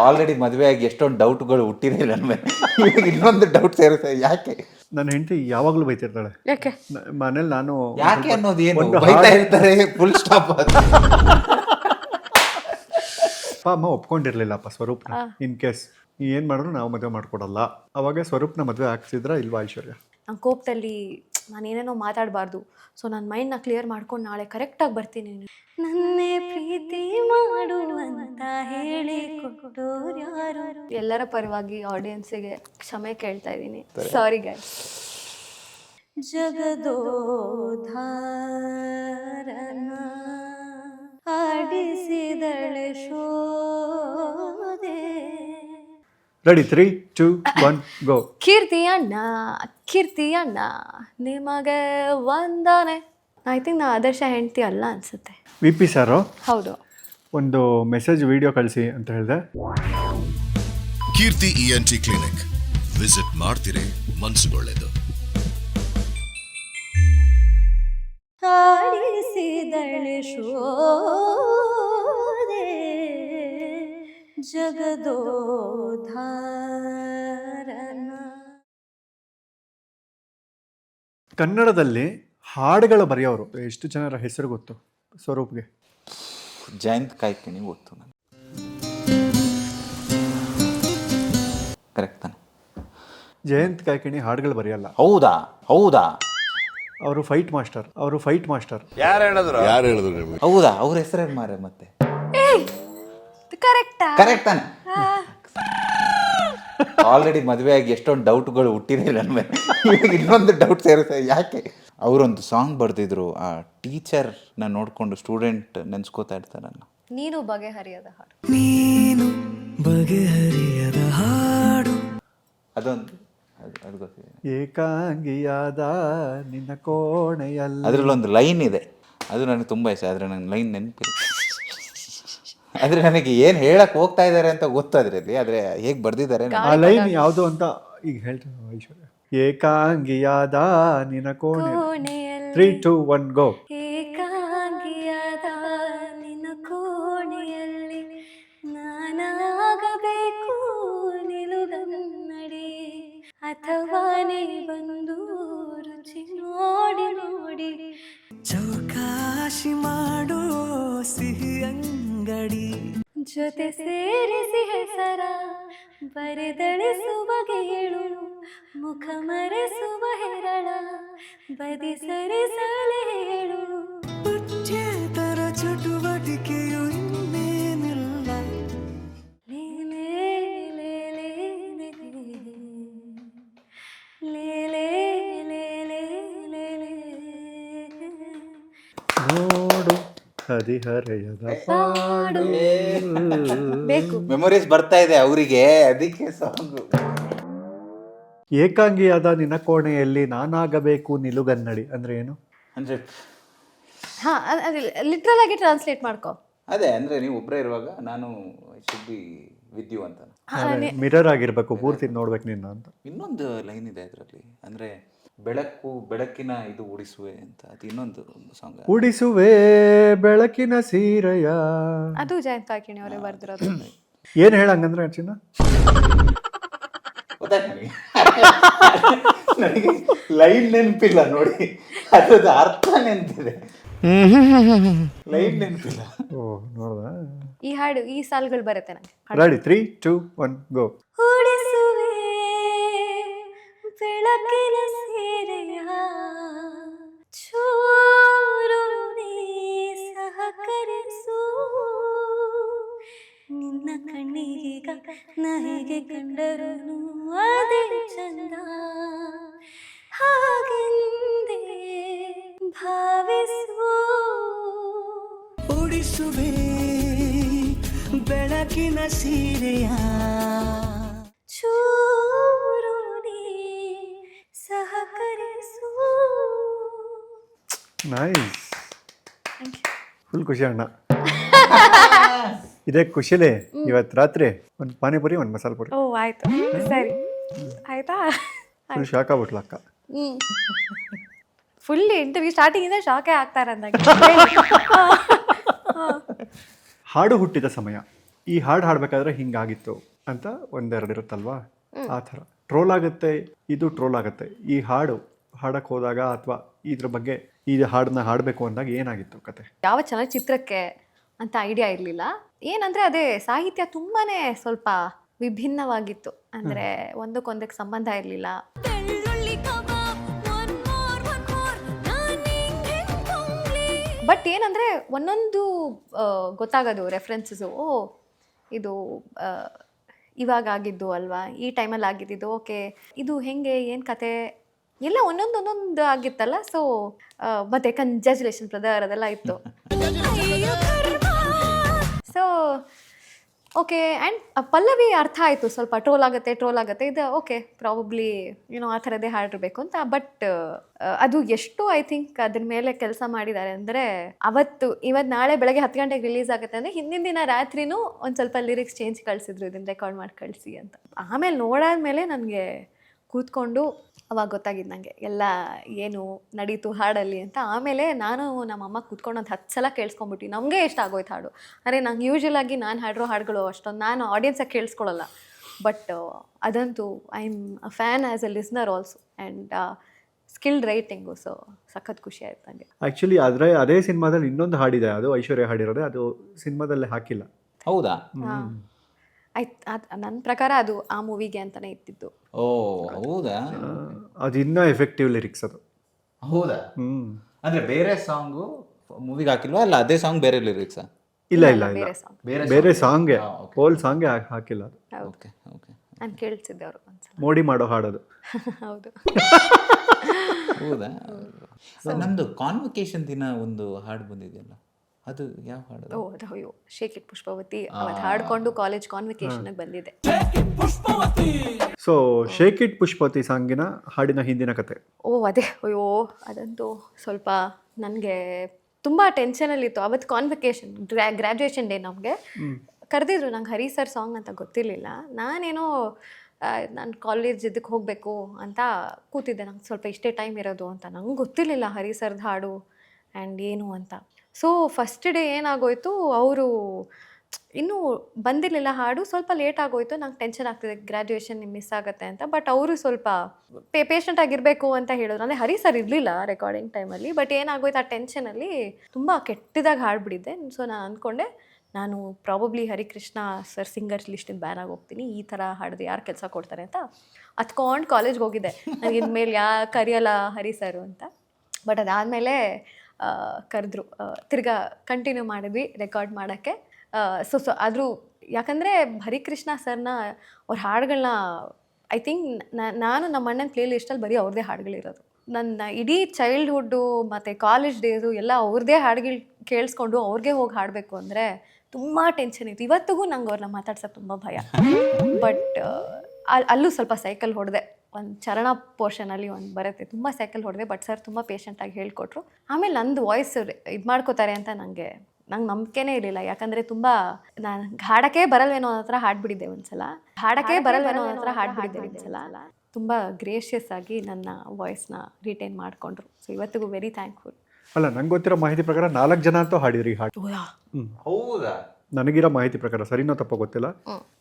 Already ಮದುವೆ ಆಗಿ ಎಷ್ಟೊಂದು ಡೌಟ್ಗಳು ಹುಟ್ಟಿದೆ ನನ್ನ ಮೇಲೆ. ಇವಾಗ ಇನ್ನೊಂದು ಡೌಟ್ ಸೇರುತ್ತೆ, ಯಾಕೆ ನನ್ನ ಹೆಂಡತಿ ಯಾವಾಗಲೂ ಬೈತಿರ್ತಾಳೆ. ಯಾಕೆ? ಮನೇಲಿ ನಾನು ಯಾಕೆ ಅನ್ನೋದು ಏನು ಒಂದು ಬೈತಾ ಇರ್ತಾರೆ, ಫುಲ್ ಸ್ಟಾಪ್. ಅಪ್ಪ ಅಮ್ಮ ಒಪ್ಕೊಂಡಿರ್ಲಿಲ್ಲಪ್ಪ ಸ್ವರೂಪ್ನ. ಇನ್ ಕೇಸ್ ಏನು ಮಾಡಿದ್ರು ನಾವು ಮದುವೆ ಮಾಡ್ಕೊಡಲ್ಲ. ಅವಾಗ ಸ್ವರೂಪ್ನ ಮದುವೆ ಆಗ್ತಿದ್ರ ಇಲ್ವಾ ಐಶ್ವರ್ಯ? ನಾನು ಕೋಪದಲ್ಲಿ ನಾನು ಏನೇನೋ ಮಾತಾಡಬಾರ್ದು. ಸೊ ನನ್ನ ಮೈಂಡ್ನ ಕ್ಲಿಯರ್ ಮಾಡ್ಕೊಂಡು ನಾಳೆ ಕರೆಕ್ಟಾಗಿ ಬರ್ತೀನಿ. ನನ್ನೇ ಪ್ರೀತಿ ಮಾಡು ಅಂತ ಹೇಳಿ ಕೊಟ್ಟೋರು ಯಾರು? ಎಲ್ಲರ ಪರವಾಗಿ ಆಡಿಯನ್ಸಿಗೆ ಕ್ಷಮೆ ಕೇಳ್ತಾ ಇದ್ದೀನಿ. Sorry guys. ಜಗದೋಧಾರನ ಆಡಿಸಿದಳೆ ಶೋದೆ. ರೆಡಿ 3, 2, 1 ಗೋ. ಕೀರ್ತಿ ಅಣ್ಣ ನಿಮಗೆ ವಂದನೆ. ಐ ಥಿಂಕ್ ನಾ ಆದರ್ಶ ಹೆಂಡತಿ ಅಲ್ಲ ಅನ್ಸುತ್ತೆ. VP ಸಾರು ಹೌದು. ಒಂದು ಮೆಸೇಜ್ ವಿಡಿಯೋ ಕಳಿಸಿ ಅಂತ ಹೇಳಿದೆ. ಕೀರ್ತಿ ENT ಕ್ಲಿನಿಕ್ ವಿಸಿಟ್ ಮಾಡ್ತೀರಿ, ಮನಸ್ಸುಗೊಳ್ಳೆದು. ಆಡಿಸಿದಳೆ ಶೋದೆ ಜಗದೋಧಾರನ. ಕನ್ನಡದಲ್ಲಿ ಹಾಡುಗಳು ಬರೆಯೋರು ಎಷ್ಟು ಜನರ ಹೆಸರು ಗೊತ್ತು ಸ್ವರೂಪ್ಗೆ? ಜಯಂತ್ ಕಾಯ್ಕಿಣಿ ಗೊತ್ತು ನನಗೆ. ಕರೆಕ್ಟ್ ತಾನೆ? ಜಯಂತ್ ಕಾಯ್ಕಿಣಿ ಹಾಡುಗಳು ಬರೆಯಲ್ಲ. ಹೌದಾ? ಅವರು ಫೈಟ್ ಮಾಸ್ಟರ್. ಯಾರು ಹೇಳಿದ್ರು ನಿಮಗೆ? ಹೌದಾ? ಅವ್ರ ಹೆಸರೇನು ಮಾರೆ ಮತ್ತೆ? ಕರೆಕ್ಟಾ? ಕರೆಕ್ಟ್ ತಾನೆ? ಆಲ್ರೆಡಿ ಮದುವೆ ಆಗಿ ಎಷ್ಟೊಂದು ಡೌಟ್ಗಳು ಹುಟ್ಟಿದೆ ನನ್ನ ಮೇಲೆ. ಇವಾಗ ಇನ್ನೊಂದು ಡೌಟ್ ಸೇರುತ್ತೆ, ಯಾಕೆ? ಅವರೊಂದು ಸಾಂಗ್ ಬರೆದಿದ್ರು, ಆ ಟೀಚರ್ನ ನೋಡಿಕೊಂಡು ಸ್ಟೂಡೆಂಟ್ ನೆನ್ಸ್ಕೋತಾ ಇರ್ತಾರಲ್ಲ, ನೀನು ಬಗೆಹರಿಯದ ಹಾಡು. ಅದೊಂದು ಅದು ಗೊತ್ತಿದೆ. ಏಕಾಂಗಿಯಾದ ನಿನ್ನ ಕೋಣೆಯಲ್ಲ. ಅದರಲ್ಲೊಂದು ಲೈನ್ ಇದೆ, ಅದು ನನಗೆ ತುಂಬ ಇಷ್ಟ. ಆದರೆ ನನಗೆ ಲೈನ್ ನೆನಪಿಲ್ಲ. ಆದರೆ ನನಗೆ ಏನು ಹೇಳಕ್ಕೆ ಹೋಗ್ತಾ ಇದ್ದಾರೆ ಅಂತ ಗೊತ್ತು ಅದರಲ್ಲಿ, ಆದರೆ ಹೇಗೆ ಬರೆದಿದ್ದಾರೆ. ಆ ಲೈನ್ ಯಾವುದು ಅಂತ ಈಗ ಹೇಳ್ತೀನಿ ಐಶ್ವರ್ಯ. ಏಕಾಂಗಿಯಾದ ನಿನ್ನ ಕೋಣೆ. 3, 2, 1 ಗೋ. ಏಕಾಂಗಿಯಾದ ನಿನ್ನ ಕೋಣೆಯಲ್ಲಿ ನಾನಾಗಬೇಕು ನಿಲುಗನ್ನಡಿ, ಅಥವಾ ನೀ ಬಂದು ರುಚಿ ನೋಡಿ ಚೌಕಾಶಿ ಮಾಡೋ ಸಿಹಿ ಅಂಗಡಿ, ಜೊತೆ ಸೇರಿಸಿ ಹೆಸರ ಬರೆದಳಿಸುವ ಗೇಳು, ಮುಖ ಮರೆಸುವ ಹೆರಳ ಬದಿ ಸರಿಸಲೆ ಹೇಳು. ಉಚ್ಚೇತರ ಚಟುವಟಿಕೆಯು ಇನ್ನೇನಿಲ್ಲ. ಲೇ ಲೇ ಲೇ ಲೇ ಲೇ ಲೇ ಲೇ ಲೇ ಲೇ. ನೋಡು ಹದಿಹರೆಯದ ಪಾಡು. ಬೇಕು ಮೆಮೊರೀಸ್ ಬರ್ತಾ ಇದೆ ಅವರಿಗೆ, ಅದಕ್ಕೆ ಸಾಂಗು. ಏಕಾಂಗಿಯಾದ ನಿನ್ನ ಕೋಣೆಯಲ್ಲಿ ನಾನಾಗಬೇಕು ನಿಲುಗನ್ನಡಿ ಅಂದ್ರೆ ಏನು? ಅಂದರೆ ಹಾಂ, ಅದು ಲಿಟ್ರಲ್ ಆಗಿ ಟ್ರಾನ್ಸ್ಲೇಟ್ ಮಾಡ್ಕೊ. ಅದೇ, ಅಂದರೆ ನೀವು ಒಬ್ಬರೇ ಇರುವಾಗ ನಾನು ಶುಡ್ ಬಿ ವಿತ್ ಯು ಅಂತ. ಮಿರರ್ ಆಗಿರ್ಬೇಕು, ಪೂರ್ತಿ ನೋಡ್ಬೇಕು ನಿನ್ನ ಅಂತ. ಇನ್ನೊಂದು ಲೈನ್ ಇದೆ ಅದರಲ್ಲಿ, ಅಂದರೆ ಬೆಳಕಿನ ಇದು ಉಡಿಸುವೆ ಅಂತ. ಅದು ಇನ್ನೊಂದು ಸಾಂಗ್. ಉಡಿಸುವೆ ಬೆಳಕಿನ ಸೀರೆಯ. ಅದು ಜಯಂತ್ ಕಾಯ್ಕಿಣಿ ಅವರೇ ಬರ್ದಿರೋದು. ಏನು ಹೇಳಂಗಂದ್ರೆ ಚಿನ್ನ? ಗೊತ್ತಾಯ್ತು ನನಗೆ ಲೈನ್ ನೆನಪಿಲ್ಲ ನೋಡಿ, ಅದ್ರದ್ದು ಅರ್ಥ ನೆನಪಿದೆ, ಲೈನ್ ನೆನಪಿಲ್ಲ. ಓ ನೋಡ್ದ? ಈ ಹಾಡು, ಈ ಸಾಲುಗಳು ಬರುತ್ತೆ ನನಗೆ. ರೆಡಿ 3, 2, 1 ಗೋ. ಉಡಿಸುವೆ ಬೆಳಕಿನ ಸೀರೆಯ ಚೂರು ನೀ ಸಹಕರಿಸು, ನಿನ್ನ ಕಣ್ಣಿಗೀಗ ನಹಿಗೆ ಕಂಡರು ಅದೇ ಚಂದ, ಹಾಗೆಂದೇ ಭಾವಿಸು. ಉಡಿಸುವೆ ಬೆಳಕಿನ ಸೀರೆಯ ಚೂರು ನೀ ಸಹಕರಿಸು. ನೈಸ್, ಫುಲ್ ಖುಷಿ ಅಣ್ಣ. ಇದೇ ಖುಷಿಲೇ ಇವತ್ತು ರಾತ್ರಿ ಒಂದು ಪಾನಿಪುರಿ, ಒಂದು ಮಸಾಲೆ ಪುರಿ. ಓ ಆಯ್ತು, ಸರಿ ಆಯ್ತಾ? ಫುಲ್ ಶಾಕ್ ಆಗ್ಬಿಟ್ಲ ಅಕ್ಕ. ಫುಲ್ ಇಂಟರ್ವ್ಯೂ ಸ್ಟಾರ್ಟಿಂಗ್ ಇಂದ ಶಾಕೇ ಆಗ್ತಾರೆ ಅಂದಾಗ. ಹಾಡು ಹುಟ್ಟಿದ ಸಮಯ ಈ ಹಾಡು ಹಾಡಬೇಕಾದ್ರೆ ಹಿಂಗಾಗಿತ್ತು ಅಂತ ಒಂದೆರಡು ಇರುತ್ತಲ್ವಾ, ಆ ಥರ ಟ್ರೋಲ್ ಆಗುತ್ತೆ, ಇದು ಟ್ರೋಲ್ ಆಗುತ್ತೆ. ಈ ಹಾಡು ಹಾಡಕ್ಕೆ ಹೋದಾಗ ಅಥವಾ ಇದ್ರ ಬಗ್ಗೆ ಈ ಹಾಡನ್ನ ಹಾಡಬೇಕು ಅಂದಾಗ ಏನಾಗಿತ್ತು ಕತೆ? ಯಾವ ಚಲನಚಿತ್ರಕ್ಕೆ ಅಂತ ಐಡಿಯಾ ಇರಲಿಲ್ಲ. ಏನಂದರೆ ಅದೇ ಸಾಹಿತ್ಯ ತುಂಬಾ ಸ್ವಲ್ಪ ವಿಭಿನ್ನವಾಗಿತ್ತು. ಅಂದರೆ ಒಂದಕ್ಕೊಂದಕ್ಕೆ ಸಂಬಂಧ ಇರಲಿಲ್ಲ. ಬಟ್ ಏನಂದರೆ ಒಂದೊಂದು ಗೊತ್ತಾಗೋದು ರೆಫರೆನ್ಸಸ್ಸು. ಓ ಇದು ಇವಾಗ ಆಗಿದ್ದು ಅಲ್ವಾ, ಈ ಟೈಮಲ್ಲಿ ಆಗಿದ್ದು, ಓಕೆ ಇದು ಹೆಂಗೆ, ಏನು ಕತೆ ಎಲ್ಲ ಒಂದೊಂದು ಆಗಿತ್ತಲ್ಲ. ಸೊ ಮತ್ತೆ ಕಂಗ್ರ್ಯಾಚುಲೇಷನ್ ಬ್ರದರ್ ಅದೆಲ್ಲ ಇತ್ತು. So okay. ಆ್ಯಂಡ್ ಪಲ್ಲವಿ ಅರ್ಥ ಆಯಿತು, ಸ್ವಲ್ಪ ಟ್ರೋಲ್ ಆಗುತ್ತೆ ಇದು ಓಕೆ ಪ್ರಾಬಬ್ಲಿ ಏನೋ ಆ ಥರದೇ ಹಾಡಿರ್ಬೇಕು ಅಂತ. ಬಟ್ ಅದು ಎಷ್ಟು ಐ ಥಿಂಕ್ ಅದ್ರ ಮೇಲೆ ಕೆಲಸ ಮಾಡಿದ್ದಾರೆ ಅಂದರೆ, ಇವತ್ತು ನಾಳೆ ಬೆಳಗ್ಗೆ 10 ಗಂಟೆಗೆ ರಿಲೀಸ್ ಆಗುತ್ತೆ ಅಂದರೆ ಹಿಂದಿನ ದಿನ ರಾತ್ರಿನೂ ಒಂದು ಸ್ವಲ್ಪ ಲಿರಿಕ್ಸ್ ಚೇಂಜ್ ಕಳಿಸಿದ್ರು, ಇದನ್ನು ರೆಕಾರ್ಡ್ ಮಾಡಿ ಕಳಿಸಿ ಅಂತ. ಆಮೇಲೆ ನೋಡಾದ್ಮೇಲೆ ನನಗೆ ಕೂತ್ಕೊಂಡು ಅವಾಗ ಗೊತ್ತಾಗಿದ್ದು ನನಗೆ ಎಲ್ಲ ಏನು ನಡೀತು ಹಾಡಲ್ಲಿ ಅಂತ. ಆಮೇಲೆ ನಾನು ನಮ್ಮಮ್ಮ ಕೂತ್ಕೊಂಡು ಒಂದು 10 ಸಲ ಕೇಳಿಸ್ಕೊಂಬಿಟ್ಟು ನಮಗೆ ಇಷ್ಟ ಆಗೋಯ್ತು ಹಾಡು. ಅಂದರೆ ನಂಗೆ ಯೂಶ್ವಲಾಗಿ ನಾನು ಹಾಡಿರೋ ಹಾಡುಗಳು ಅಷ್ಟೊಂದು ನಾನು ಆಡಿಯನ್ಸಾಗಿ ಕೇಳಿಸ್ಕೊಳ್ಳಲ್ಲ. ಬಟ್ ಅದಂತೂ I am a fan as A listener also and skilled writing. So ಸಖತ್ ಖುಷಿ ಆಯ್ತು ನನಗೆ. ಆ್ಯಕ್ಚುಲಿ ಅದೇ ಸಿನಿಮಾದಲ್ಲಿ ಇನ್ನೊಂದು ಹಾಡಿದೆ, ಅದು ಐಶ್ವರ್ಯ ಹಾಡಿರೋದೆ, ಅದು ಸಿನಿಮಾದಲ್ಲೇ ಹಾಕಿಲ್ಲ. ಹೌದಾ? ನನ್ನ ಪ್ರಕಾರ ಅದು ಆ ಮೂವಿಗೆ ಅಂತಲೇ ಇತ್ತಿದ್ದು. ಓ ಹೌದಾ? ಅದು ಇನ್ನೂ ಎಫೆಕ್ಟಿವ್ ಲಿರಿಕ್ಸ್ ಅದು. ಹೌದಾ? ಅಂದ್ರೆ ಬೇರೆ ಸಾಂಗು ಮೂವಿಗೆ ಹಾಕಿಲ್ವಾ, ಅಲ್ಲ ಅದೇ ಸಾಂಗ್ ಬೇರೆ ಲಿರಿಕ್ಸಾ? ಇಲ್ಲ ಬೇರೆ ಸಾಂಗ್. ಬೇರೆ ಸಾಂಗ್ಗೆ, ಹೋಲ್ ಸಾಂಗ್ಗೆ ಹಾಕಿಲ್ಲ ಅದು. Okay okay. ನಾನು ಕೇಳಿಸಿದ್ದೆ ಅವರು ಒಂದ್ಸಲ. ಮೋಡಿ ಮಾಡೋ ಹಾಡೋದು. ಹೌದು. ಹೌದಾ? ನಮ್ದು ಕಾನ್ವೊಕೇಶನ್ ದಿನ ಒಂದು ಹಾಡು ಬಂದಿದೆಯಲ್ಲ, ಅದು ಯಾವ ಹಾಡು? ಓ ಅದು ಅಯ್ಯೋ ಶೇಕ್ ಇಟ್ ಪುಷ್ಪವತಿ ಅವತ್ತು ಹಾಡ್ಕೊಂಡು ಕಾಲೇಜ್ ಕಾನ್ವೊಕೇಶನ್ಗೆ ಬಂದಿದ್ದೆ. ಸೊ ಶೇಕ್ ಇಟ್ ಪುಷ್ಪವತಿ ಸಾಂಗಿನ ಹಾಡಿನ ಹಿಂದಿನ ಕತೆ. ಓ ಅದೇ ಅಯ್ಯೋ ಅದಂತೂ ಸ್ವಲ್ಪ ನನಗೆ ತುಂಬ ಟೆನ್ಷನಲ್ಲಿತ್ತು. ಅವತ್ತು ಕಾನ್ವೊಕೇಶನ್ ಗ್ರ್ಯಾಜುಯೇಷನ್ ಡೇ ನಮಗೆ ಕರೆದಿದ್ರು. ನಂಗೆ ಹರಿ ಸರ್ ಸಾಂಗ್ ಅಂತ ಗೊತ್ತಿರಲಿಲ್ಲ. ನಾನೇನೋ ನಾನು ಕಾಲೇಜ್ ಇದಕ್ಕೆ ಹೋಗಬೇಕು ಅಂತ ಕೂತಿದ್ದೆ. ನಂಗೆ ಸ್ವಲ್ಪ ಇಷ್ಟೇ ಟೈಮ್ ಇರೋದು ಅಂತ ನಂಗೆ ಗೊತ್ತಿರಲಿಲ್ಲ ಹರಿ ಸರ್ದು ಹಾಡು ಆ್ಯಂಡ್ ಏನು ಅಂತ. ಸೊ ಫಸ್ಟ್ ಡೇ ಏನಾಗೋಯ್ತು, ಅವರು ಇನ್ನೂ ಬಂದಿರಲಿಲ್ಲ, ಹಾಡು ಸ್ವಲ್ಪ ಲೇಟ್ ಆಗೋಯ್ತು. ನಂಗೆ ಟೆನ್ಷನ್ ಆಗ್ತಿದೆ ಗ್ರ್ಯಾಜುಯೇಷನ್ ಮಿಸ್ ಆಗುತ್ತೆ ಅಂತ. ಬಟ್ ಅವರು ಸ್ವಲ್ಪ ಪೇಷಂಟ್ ಆಗಿರಬೇಕು ಅಂತ ಹೇಳಿದ್ರು. ಅಂದರೆ ಹರಿ ಸರ್ ಇರಲಿಲ್ಲ ರೆಕಾರ್ಡಿಂಗ್ ಟೈಮಲ್ಲಿ. ಬಟ್ ಏನಾಗೋಯ್ತು, ಆ ಟೆನ್ಷನಲ್ಲಿ ತುಂಬ ಕೆಟ್ಟದಾಗಿ ಹಾಡ್ಬಿಟ್ಟಿದ್ದೆ. ಸೊ ನಾನು ಅಂದ್ಕೊಂಡೆ ನಾನು ಪ್ರಾಬಬ್ಲಿ ಹರಿಕೃಷ್ಣ ಸರ್ ಸಿಂಗರ್ಸ್ ಲಿಸ್ಟಿಂದ ಬ್ಯಾನ್ ಆಗಿ ಹೋಗ್ತೀನಿ, ಈ ಥರ ಹಾಡಿದ್ರೆ ಯಾರು ಕೆಲಸ ಕೊಡ್ತಾರೆ ಅಂತ ಹತ್ಕೊಂಡು ಕಾಲೇಜ್ಗೆ ಹೋಗಿದ್ದೆ. ನನಗೆ ಇನ್ಮೇಲೆ ಕರೆಯಲ್ಲ ಹರಿ ಸರು ಅಂತ. ಬಟ್ ಅದಾದಮೇಲೆ ಕರೆದ್ರು, ತಿರ್ಗಾ ಕಂಟಿನ್ಯೂ ಮಾಡಿದ್ವಿ ರೆಕಾರ್ಡ್ ಮಾಡೋಕ್ಕೆ. ಸೊ ಆದರೂ ಯಾಕಂದರೆ ಹರಿಕೃಷ್ಣ ಸರ್ನ ಅವ್ರ ಹಾಡುಗಳನ್ನ ಐ ಥಿಂಕ್ ನಾನು ನಮ್ಮ ಅಣ್ಣನ ಪ್ಲೇ ಲಿಸ್ಟಲ್ಲಿ ಬರೀ ಅವ್ರದ್ದೇ ಹಾಡುಗಳಿರೋದು. ನನ್ನ ಇಡೀ ಚೈಲ್ಡ್ಹುಡ್ಡು ಮತ್ತು ಕಾಲೇಜ್ ಡೇಸು ಎಲ್ಲ ಅವ್ರದ್ದೇ ಹಾಡುಗಳು ಕೇಳಿಸ್ಕೊಂಡು ಅವ್ರಿಗೆ ಹೋಗಿ ಹಾಡಬೇಕು ಅಂದರೆ ತುಂಬ ಟೆನ್ಷನ್ ಇತ್ತು. ಇವತ್ತಿಗೂ ನಂಗೆ ಅವ್ರನ್ನ ಮಾತಾಡ್ಸೋಕ್ಕೆ ತುಂಬ ಭಯ. ಬಟ್ ಅಲ್ಲೂ ಸ್ವಲ್ಪ ಸೈಕಲ್ ಹೊಡೆದೆ. ಒಂದು ಚರಣ ಪೋರ್ಷನಲ್ಲಿ ಒಂದು ಬರುತ್ತೆ, ತುಂಬ ಸೈಕಲ್ ಹೊಡೆದೆ. ಬಟ್ ಸರ್ ತುಂಬ ಪೇಷಂಟಾಗಿ ಹೇಳ್ಕೊಟ್ರು. ಆಮೇಲೆ ನಂದು ವಾಯ್ಸ್ ಇದು ಮಾಡ್ಕೋತಾರೆ ಅಂತ ನಂಗೆ ನಂಬಿಕೆನೇ ಇರಲಿಲ್ಲ. ಯಾಕಂದರೆ ತುಂಬ ನಾನು ಹಾಡೋಕ್ಕೆ ಬರಲ್ವೇನೋ ಅನ್ನೋ ಹತ್ರ ಹಾಡ್ಬಿಟ್ಟಿದ್ದೆ ಒಂದ್ಸಲ. ತುಂಬ ಗ್ರೇಷಿಯಸ್ ಆಗಿ ನನ್ನ ವಾಯ್ಸ್ನ ರಿಟೈನ್ ಮಾಡಿಕೊಂಡ್ರು. ಸೊ ಇವತ್ತಿಗೂ ವೆರಿ ಥ್ಯಾಂಕ್ಫುಲ್. ಅಲ್ಲ, ನಂಗೆ ಗೊತ್ತಿರೋ ಮಾಹಿತಿ ಪ್ರಕಾರ 4 ಜನ ಅಂತೂ ಹಾಡಿದ್ರಿ ಈ ಹಾಡು. ಹೌದಾ? ನನಗಿರೋ ಮಾಹಿತಿ ಪ್ರಕಾರ, ಸರಿನೋ ತಪ್ಪೋ ಗೊತ್ತಿಲ್ಲ,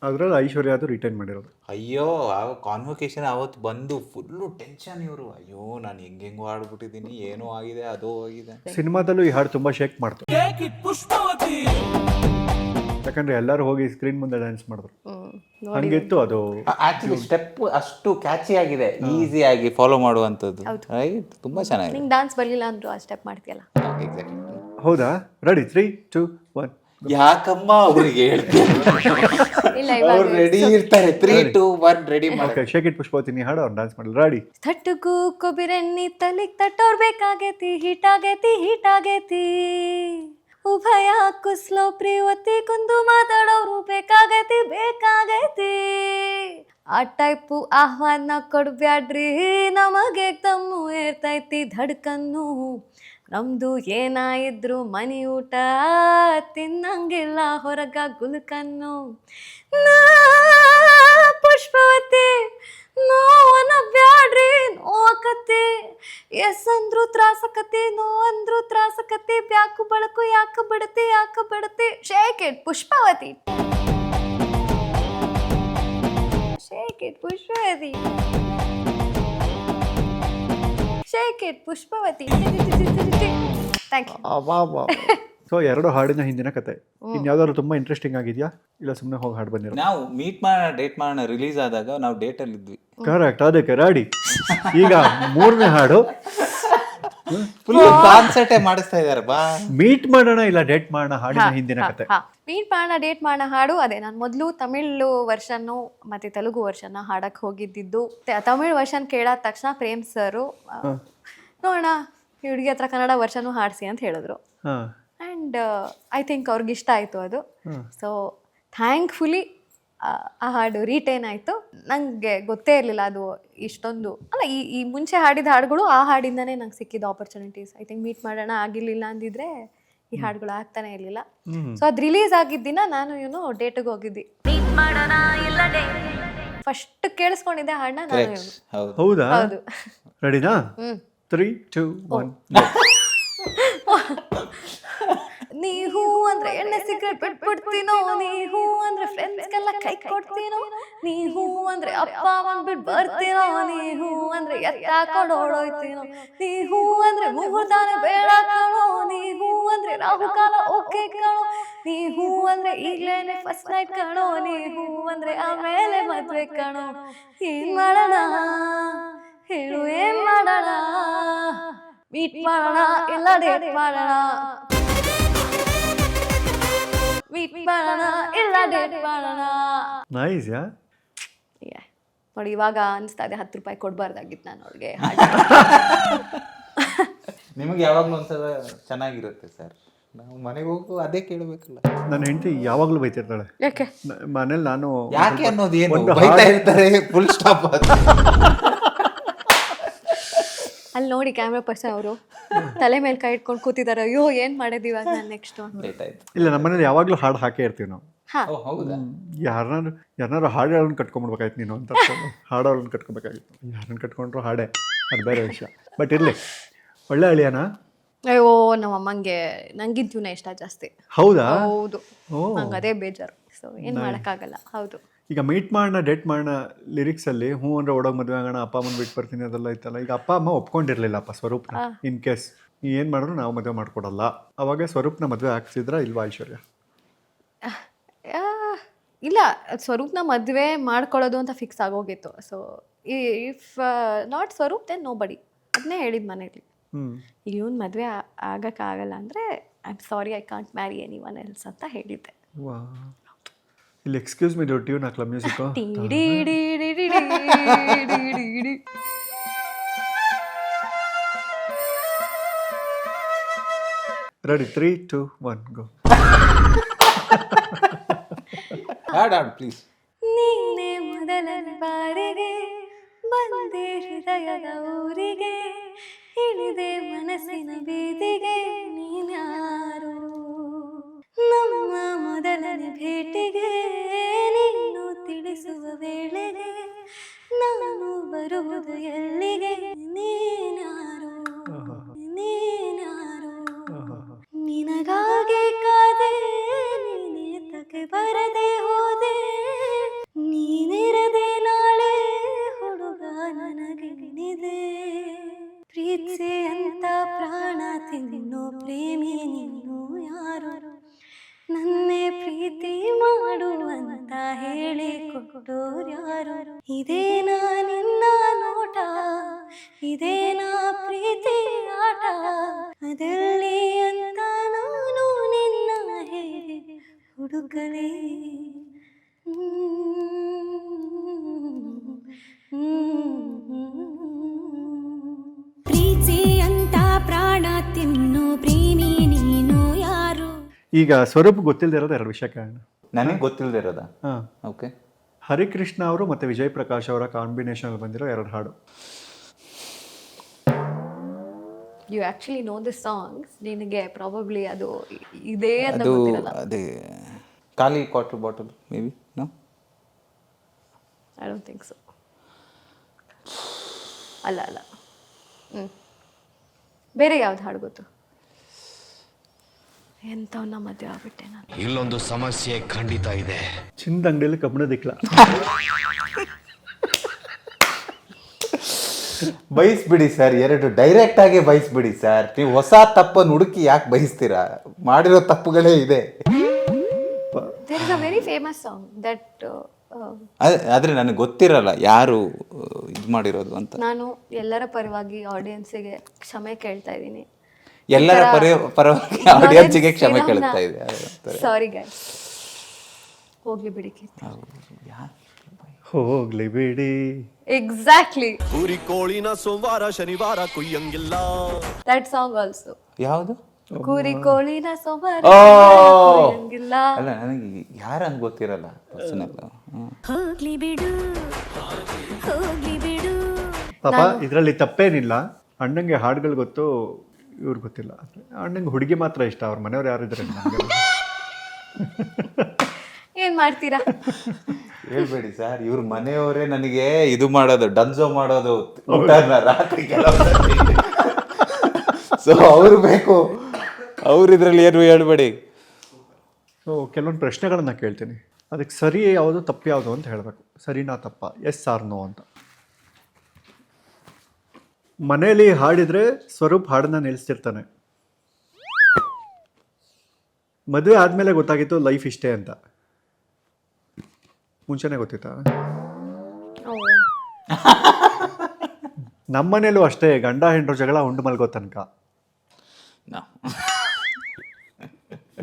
ಅದ್ರಲ್ಲಿ ಐಶ್ವರ್ಯ ಅದು ರಿಟೈನ್ ಮಾಡಿರೋದು. ಅಯ್ಯೋ ಆ ಕಾನ್ವೊಕೇಶನ್ ಅವತ್ತು ಬಂದು ಫುಲ್ಲು ಟೆನ್ಷನ್ ಇವರು. ಅಯ್ಯೋ ನಾನು ಹೆಂಗೆಂಗೋ ಆಡ್ಬಿಟ್ಟಿದ್ದೀನಿ, ಏನೋ ಆಗಿದೆ ಅದೋ ಆಗಿದೆ. ಸಿನಿಮಾದಲ್ಲೂ ಈ ಹಾಡು ತುಂಬ ಶೇಕ್ ಮಾಡ್ತು, ಯಾಕಂದ್ರೆ ಎಲ್ಲರೂ ಹೋಗಿ ಸ್ಕ್ರೀನ್ ಮುಂದೆ ಡ್ಯಾನ್ಸ್ ಮಾಡಿದ್ರು. ಹಂಗಿತ್ತು ಅದು. ಆಕ್ಚುಲಿ ಸ್ಟೆಪ್ ಅಷ್ಟು ಕ್ಯಾಚಿ ಆಗಿದೆ, ಈಸಿ ಆಗಿ ಫಾಲೋ ಮಾಡುವಂಥದ್ದು. ರೈಟ್, ತುಂಬ ಚೆನ್ನಾಗಿದೆ. ನಿಂಗೆ ಡಾನ್ಸ್ ಬರಲಿಲ್ಲ ಅಂದ್ರು ಆ ಸ್ಟೆಪ್ ಮಾಡ್ತೀಯಲ್ಲ. ಎಕ್ಸಾಕ್ಟ್ಲಿ. ಹೌದಾ? ರೆಡಿ 3, 2, 1. ಯಾಕಮ್ಮ ಅವ್ರಿಗೆ ಹೇಳ್ತೀನಿ, ಅವ್ರು ರೆಡಿ ಇರ್ತಾರೆ. 3, 2, 1 ರೆಡಿ ಮಾಡಿ. ಓಕೆ, ಶೇಕ್ ಇಟ್ ಪುಷ್ಪವತಿ ನೀ ಹಾಡು, ಅವ್ರು ಡ್ಯಾನ್ಸ್ ಮಾಡಲಿ. ರೆಡಿ. ತಟ್ಟಗೂ ಕೊಬಿರೆಣ್ಣಿ ತಲಿಗ್ ತಟ್ಟೋರ್ಬೇಕಾಗೈತಿ, ಹೀಟಾಗೈತಿ ಉಭಯ ಕುಸ್ಲೋ ಪ್ರಿಯವತಿ ಕುಂದು ಮಾತಾಡೋರು ಬೇಕಾಗೈತಿ. ಆ ಟೈಪು ಆಹ್ವಾನ ಕೊಡ್ಬ್ಯಾಡ್ರಿ, ನಮಗೆ ತಮ್ಮು ಏರ್ತೈತಿ ಧಡ್ಕನ್ನು. ನಮ್ದು ಏನಾಯಿದ್ರು ಮನಿ ಊಟ ತಿನ್ನಂಗಿಲ್ಲ ಹೊರಗ ಗುಲ್ಕನ್ನು. ಪುಷ್ಪವತಿ ನೋವನ ಬ್ಯಾಡ್ರಿ, ನೋವಕತಿ ಎಸ್ ಅಂದ್ರು ತ್ರಾಸಕತಿ, ನೋ ಅಂದ್ರು ತ್ರಾಸಕತಿ. ಬ್ಯಾಕು ಬಳಕು ಯಾಕ ಬಿಡತಿ shake it Pushpavati. it Pushpavati shake it Pushpavati thank you. So 2 ಹಾಡಿನ ಹಿಂದಿನ ಕತೆ ಇನ್ಯಾವ್ದಾದ್ರು ತುಂಬಾ ಇಂಟ್ರೆಸ್ಟಿಂಗ್ ಆಗಿದ್ಯಾ ಇಲ್ಲ ಸುಮ್ಮನೆ ಹೋಗಿ ಹಾಡು ಬಂದಿರೋ? ನಾವು ಮೀಟ್ ಮಾಡೋಣ ಡೇಟ್ ಮಾಡೋಣ ರಿಲೀಸ್ ಆದಾಗ ನಾವು ಡೇಟಲ್ಲಿ ಇದ್ವಿ. ಕರೆಕ್ಟ್, ಅದಕ್ಕೆ ರೆಡಿ. ಈಗ 3ನೇ ಹಾಡು ಫುಲ್ ಕಾನ್ಸರ್ಟೇ ಮಾಡಿಸ್ತಾ ಇದಾರೆ ಬಾ. ಮೀಟ್ ಮಾಡೋಣ ಇಲ್ಲ ಡೇಟ್ ಮಾಡೋಣ ಹಾಡಿನ ಹಿಂದಿನ ಕತೆ. ಮೀಟ್ ಮಾಡೋಣ ಡೇಟ್ ಮಾಡೋಣ ಹಾಡು ಅದೇ. ನಾನು ಮೊದಲು ತಮಿಳು ವರ್ಷನ್ನು ಮತ್ತೆ ತೆಲುಗು ವರ್ಷನ ಹಾಡಕ್ಕೆ ಹೋಗಿದ್ದಿದ್ದು. ತಮಿಳ್ ವರ್ಷನ್ ಕೇಳಾದ ತಕ್ಷಣ ಪ್ರೇಮ್ ಸರು ನೋಡೋಣ ಈ ಹುಡುಗಿ ಹತ್ರ ಕನ್ನಡ ವರ್ಷನೂ ಹಾಡಿಸಿ ಅಂತ ಹೇಳಿದ್ರು. ಆ್ಯಂಡ್ ಐ ಥಿಂಕ್ ಅವ್ರಿಗೆ ಇಷ್ಟ ಆಯಿತು ಅದು. ಸೊ ಥ್ಯಾಂಕ್ಫುಲಿ ಆ ಹಾಡು ರೀಟೇನ್ ಆಯಿತು. ನನಗೆ ಗೊತ್ತೇ ಇರಲಿಲ್ಲ ಅದು ಇಷ್ಟೊಂದು ಅಲ್ಲ. ಈ ಮುಂಚೆ ಹಾಡಿದ ಹಾಡುಗಳು ಆ ಹಾಡಿಂದನೇ ನಂಗೆ ಸಿಕ್ಕಿದ ಆಪರ್ಚುನಿಟೀಸ್. ಐ ಥಿಂಕ್ ಮೀಟ್ ಮಾಡೋಣ ಆಗಿರಲಿಲ್ಲ ಅಂದಿದ್ರೆ ಈ ಹಾಡುಗಳು ಆಗ್ತಾನೆ ಇರಲಿಲ್ಲ. ಸೊ ಅದು ರಿಲೀಸ್ ಆಗಿದ್ದ ದಿನ ನಾನು ಡೇಟಿಗೆ ಹೋಗಿದ್ದೆ. ಫಸ್ಟ್ ಕೇಳಿಸ್ಕೊಂಡಿದ್ದೆ ಹಾಡನ್ನ ನಾನು. ಹೌದಾ? ಹೌದು. ರೆಡಿನಾ? 3, 2, 1 ನೀ ಹೂ ಅಂದ್ರೆ ಎಣ್ಣೆ ಸಿಗರೇಟ್ ಬಿಟ್ಬಿಡ್ತೀನೋ, ನೀ ಹೂ ಅಂದ್ರೆ ಫ್ರೆಂಡ್ಸ್ಗೆಲ್ಲ ಕೈ ಕೊಡ್ತೀನೋ, ನೀ ಹೂ ಅಂದ್ರೆ ಅಪ್ಪ ಬಂದ್ಬಿಟ್ಟು ಬರ್ತೀನೋ, ನೀ ಹೂ ಅಂದ್ರೆ ಎತ್ತಾಕೊಂಡು ಓಡೋಯ್ತೀನೋ, ನೀ ಹೂ ಅಂದ್ರೆ ಮುಹೂರ್ತಾನೆ ಬೇಡ ಕಾಣೋ, ನೀ ಹೂ ಅಂದ್ರೆ ರಾಹುಕಾಲ ಓಕೆ ಕಾಣೋ, ನೀ ಹೂ ಅಂದ್ರೆ ಈಗ್ಲೇನೆ ಫಸ್ಟ್ ನೈಟ್ ಕಾಣೋ, ನೀ ಹೂ ಅಂದ್ರೆ ಆಮೇಲೆ ಮದ್ವೆ ಕಾಣೋ. ಏನ್ ಮಾಡೋಣ ಹೇಳು, ಏನ್ ಮಾಡೋಣ? ಮೀಟ್ ಮಾಡೋಣ ಇಲ್ಲ ಡೇಟ್ ಮಾಡೋಣ, ಮೀಟ್ ಮಾಡೋಣ ಇಲ್ಲ ಡೇಟ್ ಮಾಡೋಣ. ನೈಸ್. ಯಾ ನೋಡಿ ಇವಾಗ ಅನಿಸ್ತಾ ಇದೆ 10 ರೂಪಾಯಿ ಕೊಡಬಾರ್ದಾಗಿತ್ತು ನಾನು ಅವ್ರಿಗೆ. ನಿಮಗೆ ಯಾವಾಗಲೂ ಒಂದ್ಸಲ ಚೆನ್ನಾಗಿರುತ್ತೆ ಸರ್. ನಾವು ಮನೆಗೆ ಹೋಗು ಅದೇ ಕೇಳಬೇಕಲ್ಲ. ನನ್ನ ಹೆಂಡತಿ ಯಾವಾಗಲೂ ಬೈತಿರ್ತಾಳೆ. ಯಾಕೆ? ಮನೇಲಿ ನಾನು ಯಾಕೆ ಅನ್ನೋದು ಏನು ಬೈತಾ ಇರ್ತಾರೆ. Full stop. ಅಲ್ಲಿ ನೋಡಿ ಕ್ಯಾಮ್ರಾ ಪರ್ಸನ್ ಅವರು ತಲೆ ಮೇಲೆ ಕೈ ಇಟ್ಕೊಂಡು ಕೂತಿದ್ದಾರೆ. ಅಯ್ಯೋ ಏನ್ ಮಾಡಿದ್ವಿ ಇವಾಗ ನಾನು ನೆಕ್ಸ್ಟ್ ಲೇಟ್ ಆಯ್ತು. ಇಲ್ಲ, ನಮ್ಮ ಮನೇಲಿ ಯಾವಾಗಲೂ ಹಾಡು ಹಾಕೇ ಇರ್ತೀವಿ ನಾವು. ಓ ಹೌದಾ? ಯಾರನ್ನಾರು ಹಾಡೋಳನ್ನ ಕಟ್ಕೊಂಡ್ಬಿಡ್ಬೇಕಾಯ್ತು ನೀನು ಅಂತ ಹಾಡೋಳನ್ನ ಕಟ್ಕೊಬೇಕಾಗಿತ್ತು. ಯಾರನ್ನ ಕಟ್ಕೊಂಡ್ರು ಹಾಡೇ, ಅದು ಬೇರೆ ವಿಷಯ. ಬಟ್ ಇರಲಿ, ಒಳ್ಳೆ ಅಳಿಯಾನ. ಅಯ್ಯೋ ನಮ್ಮ ಅಮ್ಮಂಗೆ ನಂಗಿದ್ಯೂನೇ ಇಷ್ಟ ಜಾಸ್ತಿ. ಹೌದಾ? ಹೌದು, ನಂಗೆ ಅದೇ ಬೇಜಾರು. ಸೊ ಏನು ಮಾಡೋಕ್ಕಾಗಲ್ಲ. ಹೌದು. ಈಗ ಮೀಟ್ ಮಾಡೋಣ ಡೇಟ್ ಮಾಡೋಣ ಲಿರಿಕ್ಸಲ್ಲಿ ಹ್ಞೂ ಅಂದರೆ ಓಡೋಗಿ ಮದುವೆ ಆಗೋಣ, ಅಪ್ಪ ಅಮ್ಮನ ಬಿಟ್ಟು ಬರ್ತೀನಿ ಅದೆಲ್ಲ ಇತ್ತಲ್ಲ. ಈಗ ಅಪ್ಪ ಅಮ್ಮ ಒಪ್ಕೊಂಡಿರಲಿಲ್ಲಪ್ಪ ಸ್ವರೂಪ್ನ. ಇನ್ ಕೇಸ್ ಏನು ಮಾಡಿದ್ರು ನಾವು ಮದುವೆ ಮಾಡ್ಕೊಡಲ್ಲ, ಅವಾಗ ಸ್ವರೂಪ್ನ ಮದುವೆ ಹಾಕ್ಸಿದ್ರ ಇಲ್ವಾ ಐಶ್ವರ್ಯ? ಇಲ್ಲ, ಸ್ವರೂಪ್ನ ಮದುವೆ ಮಾಡ್ಕೊಳ್ಳೋದು ಅಂತ ಫಿಕ್ಸ್ ಆಗೋಗಿತ್ತು. So if not Swaroop then nobody. ಅದನ್ನೇ ಹೇಳಿದ ಮನೇಲಿ. ಈಗ ಇವನು ಮದುವೆ ಆಗೋಕ್ಕಾಗಲ್ಲ ಅಂದರೆ I am sorry, I can't marry anyone else ಅಂತ ಹೇಳಿದ್ದೆ. ಇಲ್ಲಿ ಎಕ್ಸ್ಕ್ಯೂಸ್ ಮಿ ಟ್ಯೂನ್ ಹಾಕ್ಲಾ ಮ್ಯೂಸಿಕ್? ರೆಡಿ? 3, 2, 1 ಗೋ. ಹಾಡು ಪ್ಲೀಸ್. ನೀನೇ ಮೊದಲ ಬಾರಿಗೆ ಬಂದೆ ಹೃದಯದ ಊರಿಗೆ, ಇಳಿದೆ ಮನಸ್ಸಿನ ಬೀದಿಗೆ, ನೀನ್ಯಾರು? ನಮ್ಮ ಮೊದಲನೇ ಭೇಟಿಗೆ ನೀನು ತಿಳಿಸುವ ವೇಳೆಗೆ ನಾನು ಬರುವುದು ಎಲ್ಲಿಗೆ, ನೀನ್ಯಾರು? ನೀನ್ಯಾರು? ನಿನಗಾಗಿ ಕಾದೆ, ನೀನೇ ತಕ್ಕೆ ಬರದೆ ಹೋದೆ, ನೀನಿರದೆ ನಾಳೆ ಹುಡುಗ ನನಗೆನಿದೆ. ಪ್ರೀತಿ ಅಂತ ಪ್ರಾಣ ತಿನ್ನೋ ಪ್ರೇಮಿ ನೀನು ಯಾರು? ನನ್ನೇ ಪ್ರೀತಿ ಮಾಡುವಂತ ಹೇಳಿ ಕೊಟ್ಟೋರ್ಯಾರು? ಇದೇನಾ ನಿನ್ನ ನೋಟ, ಇದೇನಾ ಪ್ರೀತಿ ಆಟ, ಅದೆಲ್ಲಿ ಅಂತ ನಾನು ನಿನ್ನ ಹೇಗೆ ಹುಡುಕಲೇ? ಪ್ರೀತಿ ಅಂತ ಪ್ರಾಣ ತಿನ್ನೋ ಪ್ರೇಮಿ ನೀನು ಯಾರು? ಈಗ ಸ್ವರೂಪ್ ಗೊತ್ತಿಲ್ಲದೆ ಇರೋದು 2 ವಿಷಯ ಕಾರಣ. ನನಗೆ ಗೊತ್ತಿಲ್ಲದೆ ಇರೋದಾ? ಹಾಂ, ಓಕೆ. ಹರಿಕೃಷ್ಣ ಅವರು ಮತ್ತು ವಿಜಯ್ ಪ್ರಕಾಶ್ ಅವರ ಕಾಂಬಿನೇಷನ್ ಬಂದಿರೋ 2 ಹಾಡು. You actually know the songs. ನಿನಗೆ ಪ್ರಾಬಬ್ಲಿ ಅದು ಇದೇ ಅಂತ ಅದು ಗೊತ್ತಿರಲ್ಲ. ಅದೇ ಖಾಲಿ quarter bottle maybe. No, I don't think so. ಅಲ್ಲ ಅಲ್ಲ. ಬೇರೆ ಯಾವ್ದು ಹಾಡು ಗೊತ್ತು? ಎಂಥವನ್ನ ಮದುವೆ ಆಗ್ಬಿಟ್ಟೆ ನಾನು. ಇಲ್ಲೊಂದು ಸಮಸ್ಯೆ ಖಂಡಿತ ಇದೆ. ಚಿಂದ ಅಂಗಡಿಯಲ್ಲಿ ಕಬ್ಬಣ ದಿಕ್ಲ. ಬಯಸ್ಬಿಡಿ ಸರ್, ಎರಡು ಡೈರೆಕ್ಟ್ ಆಗಿ ಬಯಸ್ಬಿಡಿ ಸರ್. ನೀವು ಹೊಸ ತಪ್ಪನ್ನು ಹುಡುಕಿ ಯಾಕೆ ಬಯಸ್ತೀರಾ? ಮಾಡಿರೋ ತಪ್ಪುಗಳೇ ಇದೆ. There is a very famous song that ಆದ್ರೆ ನನಗೆ ಗೊತ್ತಿರಲ್ಲ ಯಾರು ಇದು ಮಾಡಿರೋದು ಅಂತ. ನಾನು ಎಲ್ಲರ ಪರವಾಗಿ ಆಡಿಯನ್ಸಿಗೆ ಕ್ಷಮೆ ಕೇಳ್ತಾ ಇದ್ದೀನಿ. ಎಲ್ಲರ ಪರವಾಗಿ ಆಡಿಯನ್ಸ್ಗೆ ಕ್ಷಮೆ ಕೇಳ್ತಾ ಇದೆ. ಸಾರಿ ಗೈಸ್, ಹೋಗ್ಲಿ ಬಿಡಿ ಕೀರ್ತಿ. ಹೋಗ್ಲಿ ಬಿಡಿ. ಎಕ್ಸಾಕ್ಟ್ಲಿ ಕುರಿ ಕೋಳಿನ ಸೋಮವಾರ ಶನಿವಾರ ಕುಯ್ಯಂಗಿಲ್ಲ. That song also. ಯಾವುದು? ಕುರಿ ಕೋಳಿನ ಸೋಮವಾರ ಓ ಕುಯ್ಯಂಗಿಲ್ಲ. ಅಲ್ಲ, ನನಗೆ ಯಾರಂತ ಗೊತ್ತಿರಲ್ಲ ಪರ್ಸನಲ್. ಹೋಗ್ಲಿ ಬಿಡು, ಹೋಗ್ಲಿ ಬಿಡು. ಪಾಪ ಇದರಲ್ಲಿ ತಪ್ಪೇನಿಲ್ಲ. ಅಣ್ಣಂಗೆ ಹಾಡುಗಳು ಗೊತ್ತು, ಇವ್ರು ಗೊತ್ತಿಲ್ಲ. ಅಣ್ಣಂಗೆ ಹುಡುಗಿ ಮಾತ್ರ ಇಷ್ಟ. ಅವ್ರ ಮನೆಯವ್ರು ಯಾರಿದ್ರೆ ಏನ್ ಮಾಡ್ತೀರಾ? ಹೇಳ್ಬೇಡಿ ಸರ್, ಇವ್ರ ಮನೆಯವರೇ ನನಗೆ ಇದು ಮಾಡೋದು, ಡನ್ಸೋ ಮಾಡೋದು ಊಟನ ರಾತ್ರಿ ಕೆಲವೊಂದ್ಸತಿ. ಸೊ ಅವ್ರು ಬೇಕು, ಅವ್ರು ಇದ್ರಲ್ಲಿ ಏನು ಹೇಳ್ಬೇಡಿ. ಸೊ ಕೆಲವೊಂದು ಪ್ರಶ್ನೆಗಳನ್ನ ಕೇಳ್ತೀನಿ, ಅದಕ್ಕೆ ಸರಿ ಯಾವುದು ತಪ್ಪು ಯಾವುದು ಅಂತ ಹೇಳಬೇಕು. ಸರಿನಾ ತಪ್ಪ, ಎಸ್ ಆರ್ ನೋ ಅಂತ. ಮನೇಲಿ ಹಾಡಿದ್ರೆ ಸ್ವರೂಪ್ ಹಾಡನ್ನ ನಿಲ್ಲಿಸ್ತಿರ್ತಾನೆ. ಮದುವೆ ಆದಮೇಲೆ ಗೊತ್ತಾಗಿತ್ತು ಲೈಫ್ ಇಷ್ಟೇ ಅಂತ. ಮುಂಚೆನೇ ಗೊತ್ತಿತ್ತಾ? ನಮ್ಮನೇಲೂ ಅಷ್ಟೇ, ಗಂಡ ಹೆಂಡ್ರು ಜಗಳ ಉಂಡು ಮಲ್ಗೋ ತನಕ.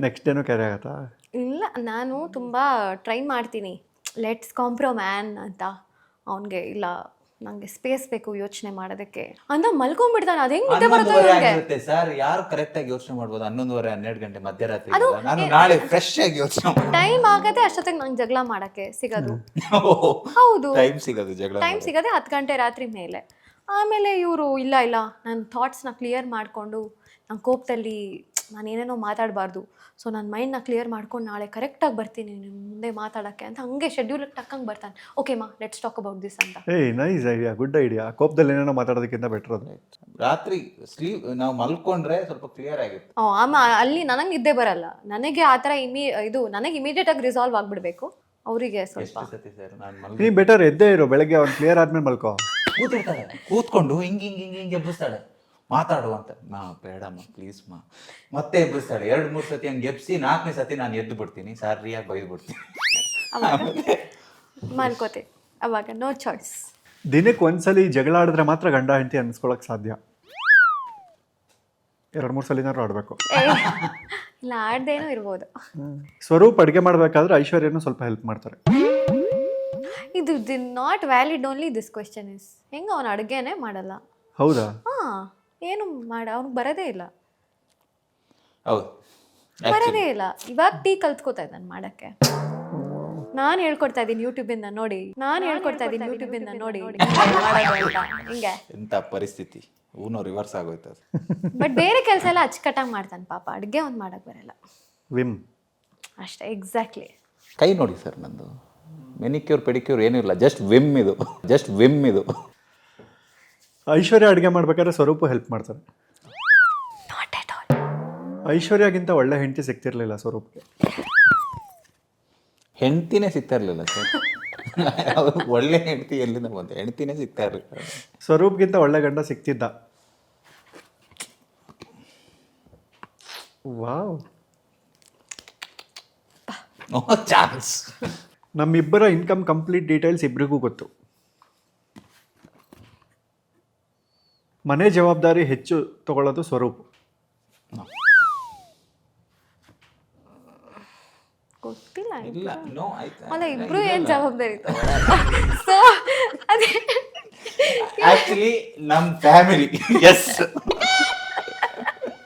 ನೆಕ್ಸ್ಟ್ ಡೇನೂ ಕ್ಯಾರಿ ಆಗತ್ತಾ? ಇಲ್ಲ, ನಾನು ತುಂಬಾ ಟ್ರೈ ಮಾಡ್ತೀನಿ, ಲೆಟ್ಸ್ ಕಾಂಪ್ರೊಮ್ಯಾನ್ ಅಂತ. ಅವನಿಗೆ ಇಲ್ಲ, ನಂಗೆ ಸ್ಪೇಸ್ ಬೇಕು ಯೋಚನೆ ಮಾಡೋದಕ್ಕೆ ಅಂತ ಮಲ್ಕೊಂಡ್ಬಿಡ್ತಾನೆ. ಅದ್ ಹೆಂಗ್ ನಿದ್ದೆ ಬರುತ್ತೆ ಸರ್? ಯಾರು ಕರೆಕ್ಟ್ ಆಗಿ ಯೋಚನೆ ಮಾಡ್ಬೋದು? 11:30 12 ಗಂಟೆ ಮಧ್ಯರಾತ್ರಿ. ನಾನು ನಾಳೆ ಫ್ರೆಶ್ ಆಗಿ ಯೋಚನೆ ಟೈಮ್ ಆಗತ್ತೆ, ಅಷ್ಟೊತ್ತಿಗೆ ನಂಗೆ ಜಗಳ ಮಾಡಕ್ಕೆ ಸಿಗೋದು. ಹೌದು, ಟೈಮ್ ಸಿಗೋದು ಜಗಳ ಟೈಮ್ ಸಿಗದೆ 10 ಗಂಟೆ ರಾತ್ರಿ ಮೇಲೆ. ಆಮೇಲೆ ಇವರು ಇಲ್ಲ ನನ್ನ ಥಾಟ್ಸ್ನ ಕ್ಲಿಯರ್ ಮಾಡಿಕೊಂಡು, ನನ್ನ ಕೋಪದಲ್ಲಿ ನಾನು ಏನೇನೋ ಮಾತಾಡಬಾರ್ದು, ಸೊ ನನ್ನ ಮೈಂಡ್ನ ಕ್ಲಿಯರ್ ಮಾಡ್ಕೊಂಡು ನಾಳೆ ಕರೆಕ್ಟಾಗಿ ಬರ್ತೀನಿ ನಿಮ್ಮ ಮುಂದೆ ಮಾತಾಡೋಕ್ಕೆ ಅಂತ ಹಂಗೆ ಶೆಡ್ಯೂಲಿಗೆ ಟಕ್ಕಂಗೆ ಬರ್ತಾನೆ. ಓಕೆ ಮಾ, ಲೆಟ್ಸ್ ಟಾಕ್ ಅಬೌಟ್ ದಿಸ್ ಅಂತ. Nice idea, good idea. ಕೋಪದಲ್ಲಿ ಏನೇನೋ ಮಾತಾಡೋದಕ್ಕಿಂತ ಬೆಟರ್ ಅದು. ರಾತ್ರಿ ನಾವು ಮಲ್ಕೊಂಡ್ರೆ ಸ್ವಲ್ಪ ಕ್ಲಿಯರ್ ಆಗಿರುತ್ತೆ. ಆಮೇಲೆ ಅಲ್ಲಿ ನನಗೆ ನಿದ್ದೆ ಬರಲ್ಲ. ನನಗೆ ಆ ಥರ ನನಗೆ ಇಮಿಡಿಯೇಟ್ ಆಗಿ ರಿಸಾಲ್ವ್ ಆಗಿಬಿಡ್ಬೇಕು. ಅವರಿಗೆ ಸ್ವಲ್ಪ ನೀ ಬೆಟರ್ ಎದ್ದೇ ಇರೋ, ಬೆಳಗ್ಗೆ ಅವ್ನು ಕ್ಲಿಯರ್ ಆದ್ಮೇಲೆ ಮಲ್ಕೋ. ಕೂತ್ಕೊಂಡು ಹಿಂಗೆ ಎಬ್ಬಿಸ್ತಾಳೆ, ಮಾತಾಡು ಅಂತ. ಬೇಡಮ್ಮ ಪ್ಲೀಸ್ ಮಾ, ಮತ್ತೆ ಎಬ್ಬಿಸ್ತಾಳೆ. 2-3 ಸತಿ ಹಂಗೆ ಎಬ್ಸಿ 4ನೇ ಸತಿ ನಾನು ಎದ್ದು ಬಿಡ್ತೀನಿ, ಸರಿಯಾಗಿ ಬೈದು ಬಿಡ್ತೀನಿ. ಮಲ್ಕೋತೆ, ಅವಾಗ ನೋ ಚಾಯ್ಸ್. ದಿನಕ್ಕೆ ಒಂದ್ಸಲಿ ಜಗಳ ಆಡಿದ್ರೆ ಮಾತ್ರ ಗಂಡ ಹೆಂಡತಿ ಅನ್ಸ್ಕೊಳಕ್ ಸಾಧ್ಯ. 2-3 ಸಲಿನಾರು ಆಡ್ಬೇಕು. ಇಲ್ಲ, ಆಡ್ದೇನೂ ಇರ್ಬೋದು. ಸ್ವರೂಪ್ ಅಡುಗೆ ಮಾಡ್ಬೇಕಾದ್ರೆ ಐಶ್ವರ್ಯನು ಸ್ವಲ್ಪ ಹೆಲ್ಪ್ ಮಾಡ್ತಾರೆ. ಇದು not valid only this question is. ಹೆಂಗೆ ಅವನು ಅಡುಗೆನೇ ಮಾಡಲ್ಲ? ಹೌದಾ? ಏನು ಅವ್ನಿಗೆ ಬರೋದೇ ಇಲ್ಲ. ಹೌದು, ಬರೋದೇ ಇಲ್ಲ. ಇವಾಗ ಟೀ ಕಲ್ತ್ಕೋತಾ ಇದ್ದಾನೆ ಮಾಡಕ್ಕೆ. ನಾನು ಹೇಳ್ಕೊಡ್ತಾ ಇದ್ದೀನಿ ಯೂಟ್ಯೂಬಿಂದ ನೋಡಿ. ಹಿಂಗೆ ಎಂಥ ಪರಿಸ್ಥಿತಿ, ರಿವರ್ಸ್ ಆಗೋಯ್ತು. ಬಟ್ ಬೇರೆ ಕೆಲಸ ಎಲ್ಲ ಅಚ್ಚುಕಟ್ಟಾಗಿ ಮಾಡ್ತಾನೆ ಪಾಪ. ಅಡುಗೆ ಒಂದು ಮಾಡಕ್ಕೆ ಬರಲ್ಲ. ವಿಮ್ ಅಷ್ಟೇ, ಎಕ್ಸಾಕ್ಟ್ಲಿ. ಕೈ ನೋಡಿ ಸರ್, ನಂದು ಮೆನಿಕ್ಯೂರ್ ಪೆಡಿಕ್ಯೂರ್ ಏನೂ ಇಲ್ಲ, ಜಸ್ಟ್ ವಿಮ್ ಇದು. ಐಶ್ವರ್ಯ ಅಡುಗೆ ಮಾಡ್ಬೇಕಾದ್ರೆ ಸ್ವರೂಪ ಹೆಲ್ಪ್ ಮಾಡ್ತಾರೆ. Not at all. ಐಶ್ವರ್ಯಗಿಂತ ಒಳ್ಳೆ ಹೆಂಡತಿ ಸಿಗ್ತಿರ್ಲಿಲ್ಲ ಸ್ವರೂಪ್ಗೆ. ಹೆಂಡ್ತಿನೇ ಸಿಗ್ತಾ ಇರಲಿಲ್ಲ ಸರ್. ಒಳ್ಳೆ ಹೆಂಡ್ತಿ ಎಲ್ಲಿಂದ ಬಂತು? ಹೆಂಡ್ತಿನೇ ಸಿಗ್ತಾ ಇರಲಿಲ್ಲ. ಸ್ವರೂಪ್ಗಿಂತ ಒಳ್ಳೆ ಗಂಡ ಸಿಗ್ತಿದ್ದ. Wow, no chance. ನಮ್ಮಿಬ್ಬರ ಇನ್ಕಮ್ ಕಂಪ್ಲೀಟ್ ಡೀಟೇಲ್ಸ್ ಇಬ್ರಿಗೂ ಗೊತ್ತು. ಮನೆ ಜವಾಬ್ದಾರಿ ಹೆಚ್ಚು ತಗೊಳ್ಳೋದು ಸ್ವರೂಪ್. ಗೊತ್ತಿಲ್ಲ. ಇಲ್ಲ, ನೋ ಆಯ್ತು. ಅಲ್ಲ, ಇಬ್ರು ಏನ್ ಜವಾಬ್ದಾರಿ ಸೊ ಅದೇ ಆಕ್ಚುಲಿ ನಮ್ಮ ಫ್ಯಾಮಿಲಿ, ಎಸ್,